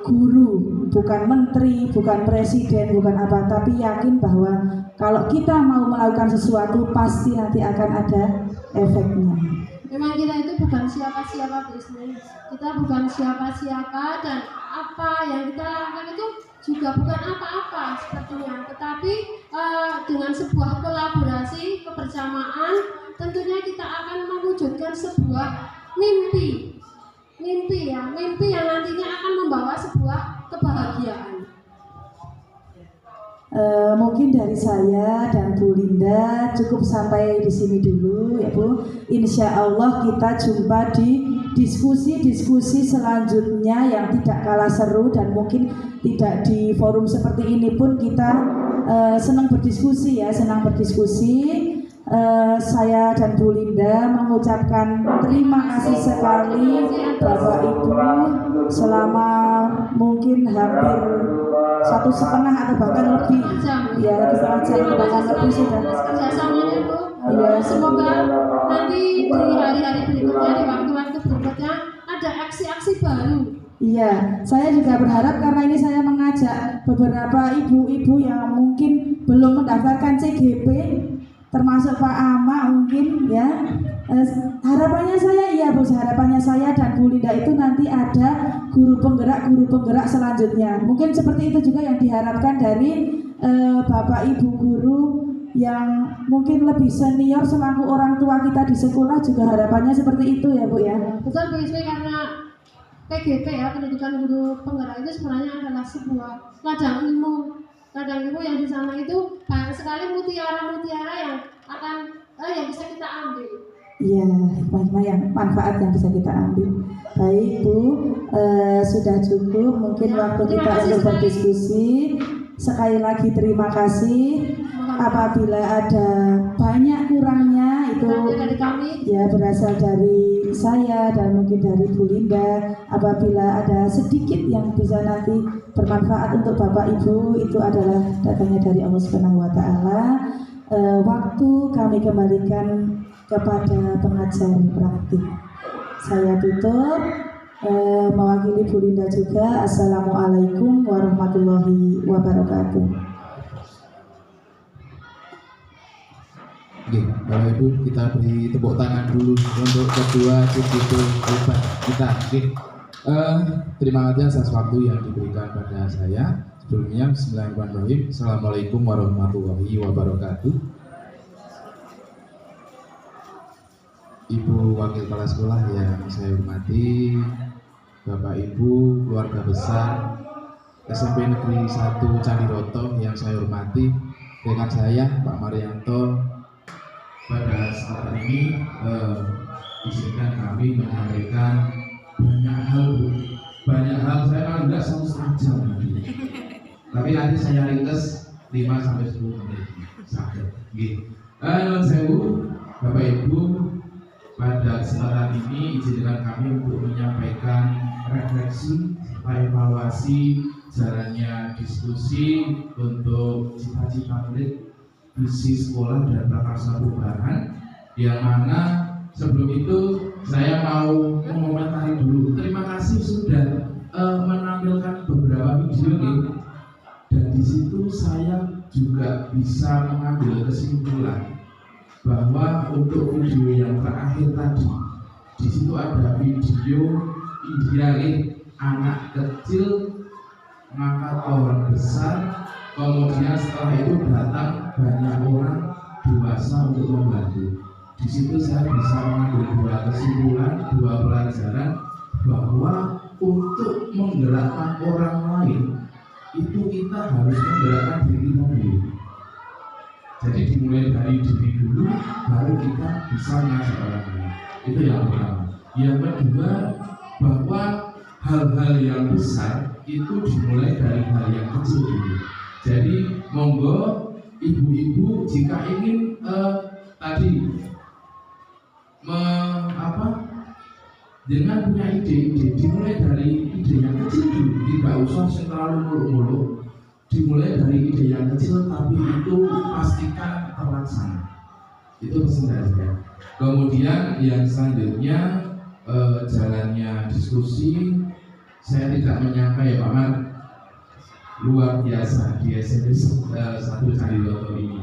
guru, bukan menteri, bukan presiden, bukan apa, tapi yakin bahwa kalau kita mau melakukan sesuatu pasti nanti akan ada efeknya. Memang kita itu bukan siapa-siapa Bu Ismi. Kita bukan siapa-siapa dan apa yang kita lakukan itu juga bukan apa-apa sepertinya. Tetapi dengan sebuah kolaborasi, kebersamaan, tentunya kita akan mewujudkan sebuah mimpi. Mimpi yang nantinya akan membawa sebuah kebahagiaan. Mungkin dari saya dan Bu Linda cukup sampai di sini dulu ya Bu. Insya Allah kita jumpa di diskusi-diskusi selanjutnya yang tidak kalah seru, dan mungkin tidak di forum seperti ini pun kita senang berdiskusi ya, senang berdiskusi. Saya dan Bu Linda mengucapkan terima kasih sekali Bapak Ibu selama mungkin hampir 1,5 atau bahkan lebih ya, lebih setengah jam bahkan lebih sudah kerjasamanya Bu. Ya. Semoga nanti di hari-hari berikutnya, di waktu-waktu berikutnya ada aksi-aksi baru. Iya, saya juga berharap karena ini saya mengajak beberapa ibu-ibu yang mungkin belum mendaftarkan CGP, termasuk Pak Ama mungkin ya. Harapannya saya iya Bu, harapannya saya dan Bu Linda itu nanti ada guru penggerak selanjutnya. Mungkin seperti itu juga yang diharapkan dari Bapak Ibu guru yang mungkin lebih senior selaku orang tua kita di sekolah, juga harapannya seperti itu ya Bu ya. Betul Bu Ismi, karena PGP ya, pendidikan guru penggerak itu sebenarnya adalah sebuah ladang ilmu yang di sana itu banyak sekali mutiara-mutiara yang akan yang bisa kita ambil. Iya, hikmah yang manfaat yang bisa kita ambil. Baik Bu, sudah cukup mungkin waktu kita untuk berdiskusi. Sekali lagi terima kasih. Apabila ada banyak kurangnya itu ya berasal dari saya dan mungkin dari Bu Linda. Apabila ada sedikit yang bisa nanti bermanfaat untuk Bapak Ibu, itu adalah datangnya dari Allah Subhanahu wa Ta'ala. Waktu kami kembalikan kepada pengajar praktik. Saya tutup, mewakili Bu Linda juga. Assalamualaikum warahmatullahi wabarakatuh. Oke, Bapak Ibu, kita beri tepuk tangan dulu untuk kedua CGP hebat kita. Oke, terima kasih atas waktu yang diberikan pada saya. Sebelumnya, Bismillahirrahmanirrahim. Assalamualaikum warahmatullahi wabarakatuh. Ibu Wakil Kepala Sekolah yang saya hormati, Bapak Ibu, keluarga besar SMP Negeri 1 Candiroto yang saya hormati, rekan saya Pak Marianto. Pada saat ini izinkan kami menyampaikan banyak hal saya enggak 1,5 jam nanti. Tapi nanti saya ringkas 5-10 menit saja. Nun sewu Bapak Ibu, pada kesempatan ini izinkan kami untuk menyampaikan refleksi serta evaluasi jalannya diskusi untuk cita-cita murid, visi sekolah dan prakarsa perubahan, yang mana sebelum itu saya mau mengomentari dulu. Terima kasih sudah menampilkan beberapa video nih, dan di situ saya juga bisa mengambil kesimpulan bahwa untuk video yang terakhir tadi, di situ ada video idealis anak kecil mengangkat pohon besar, kemudian setelah itu datang banyak orang dewasa untuk membantu. Di situ saya bisa mengambil dua kesimpulan, dua pelajaran, bahwa untuk menggerakkan orang lain itu kita harus menggerakkan diri dulu. Jadi dimulai dari diri dulu, baru kita bisa mengajak orang lain. Itu yang pertama. Yang kedua, bahwa hal-hal yang besar itu dimulai dari hal yang kecil dulu. Jadi monggo ibu-ibu jika ingin dengan punya ide dimulai dari ide yang kecil dulu, tidak usah terlalu muluk-muluk. Dimulai dari ide yang kecil, tapi itu pastikan terlaksana. Itu pesan dari saya. Kemudian yang selanjutnya jalannya diskusi, saya tidak menyangka ya Pak Mar, luar biasa di SMP 1 Candiroto ini.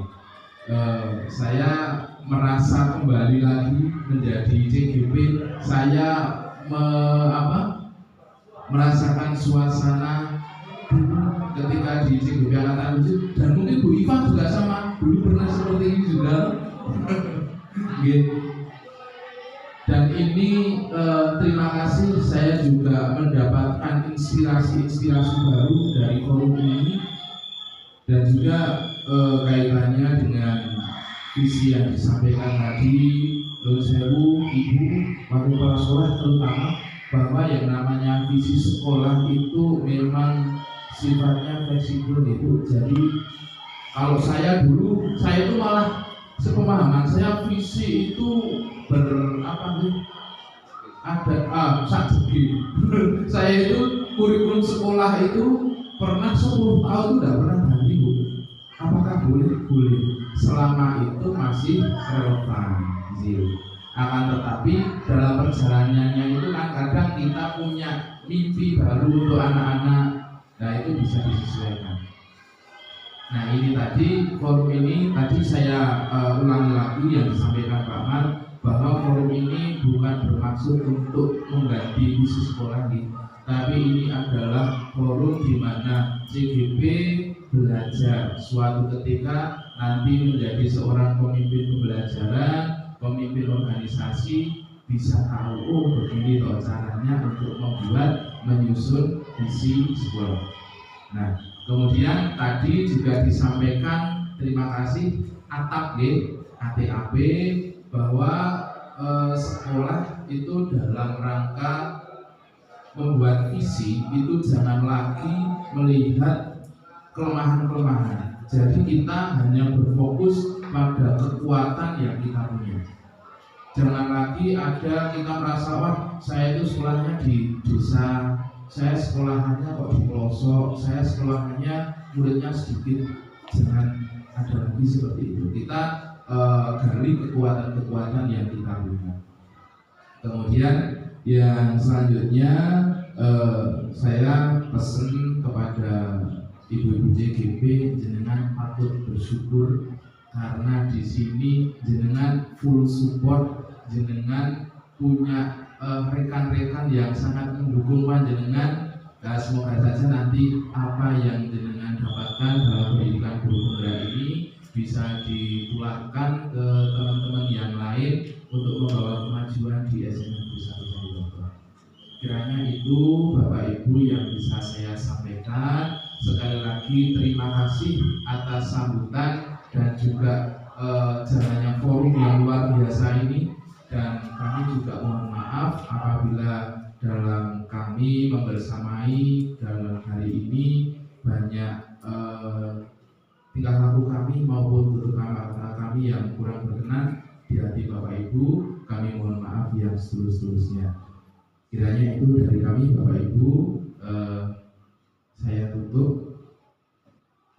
Saya merasa kembali lagi menjadi CGP, saya merasakan suasana ketika di CGP Angkatan Lucu, dan mungkin Bu Iva juga sama dulu pernah seperti ini juga. Dan ini terima kasih, saya juga mendapatkan inspirasi baru dari forum ini, dan juga kaitannya dengan visi yang disampaikan tadi Lun Sewu, Ibu, Wakil Kepala Sekolah terutama, bahwa yang namanya visi sekolah itu memang sifatnya fleksibel itu. Jadi kalau saya dulu, saya itu malah sepemahaman saya visi itu saya itu kurikulum sekolah itu pernah 10 tahun tidak pernah ganti, Bu. Apakah boleh? Boleh, selama itu masih relevan. Akan tetapi dalam perjalanannya itu kan kadang kita punya mimpi baru untuk anak-anak, nah itu bisa disesuaikan. Nah ini tadi, forum ini tadi saya ulangi lagi yang disampaikan Pak Mar, bahwa forum ini bukan bermaksud untuk mengganti visi sekolah ini, tapi ini adalah forum di mana CGP belajar suatu ketika nanti menjadi seorang pemimpin pembelajaran, pemimpin organisasi, bisa tahu oh begini loh caranya untuk menyusun visi sekolah. Nah kemudian tadi juga disampaikan terima kasih ATAP, ATAP, bahwa sekolah itu dalam rangka membuat visi itu jangan lagi melihat kelemahan-kelemahan. Jadi kita hanya berfokus pada kekuatan yang kita punya. Jangan lagi ada kita merasa wah saya itu sekolahnya di desa, saya sekolahannya kok di pelosok, saya sekolahannya muridnya sedikit. Jangan ada lagi seperti itu. Kita gali kekuatan-kekuatan yang kita punya. Kemudian yang selanjutnya saya pesan kepada ibu-ibu CGP, jenengan patut bersyukur karena di sini jenengan full support, jenengan punya rekan-rekan yang sangat mendukung panjenengan. Nah, semoga saja nanti apa yang jenengan dapatkan dalam pendidikan guru penggerak ini bisa ditularkan ke teman-teman yang lain untuk membawa kemajuan di SMA Negeri 1 Candiroto. Kiranya itu Bapak Ibu yang bisa saya sampaikan. Sekali lagi terima kasih atas sambutan dan juga jalannya forum yang luar biasa ini, dan kami juga mohon maaf apabila dalam kami membersamai dalam hari ini banyak tingkah laku kami maupun tutur kata kami yang kurang berkenan di hati Bapak Ibu. Kami mohon maaf yang setulus-tulusnya. Kiranya itu dari kami Bapak Ibu. Saya tutup.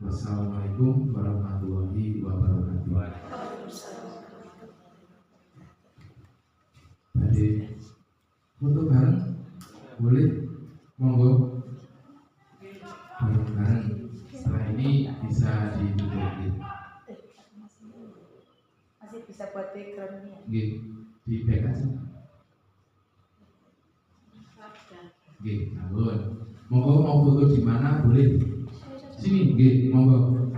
Wassalamualaikum warahmatullahi wabarakatuh. Jadi foto bareng boleh, monggo bareng-bareng. Setelah ini bisa ditutup. Masih bisa buat backgroundnya. Di back aja. Nggih, ampun. Monggo mau foto di mana boleh. Sini, nggih, monggo.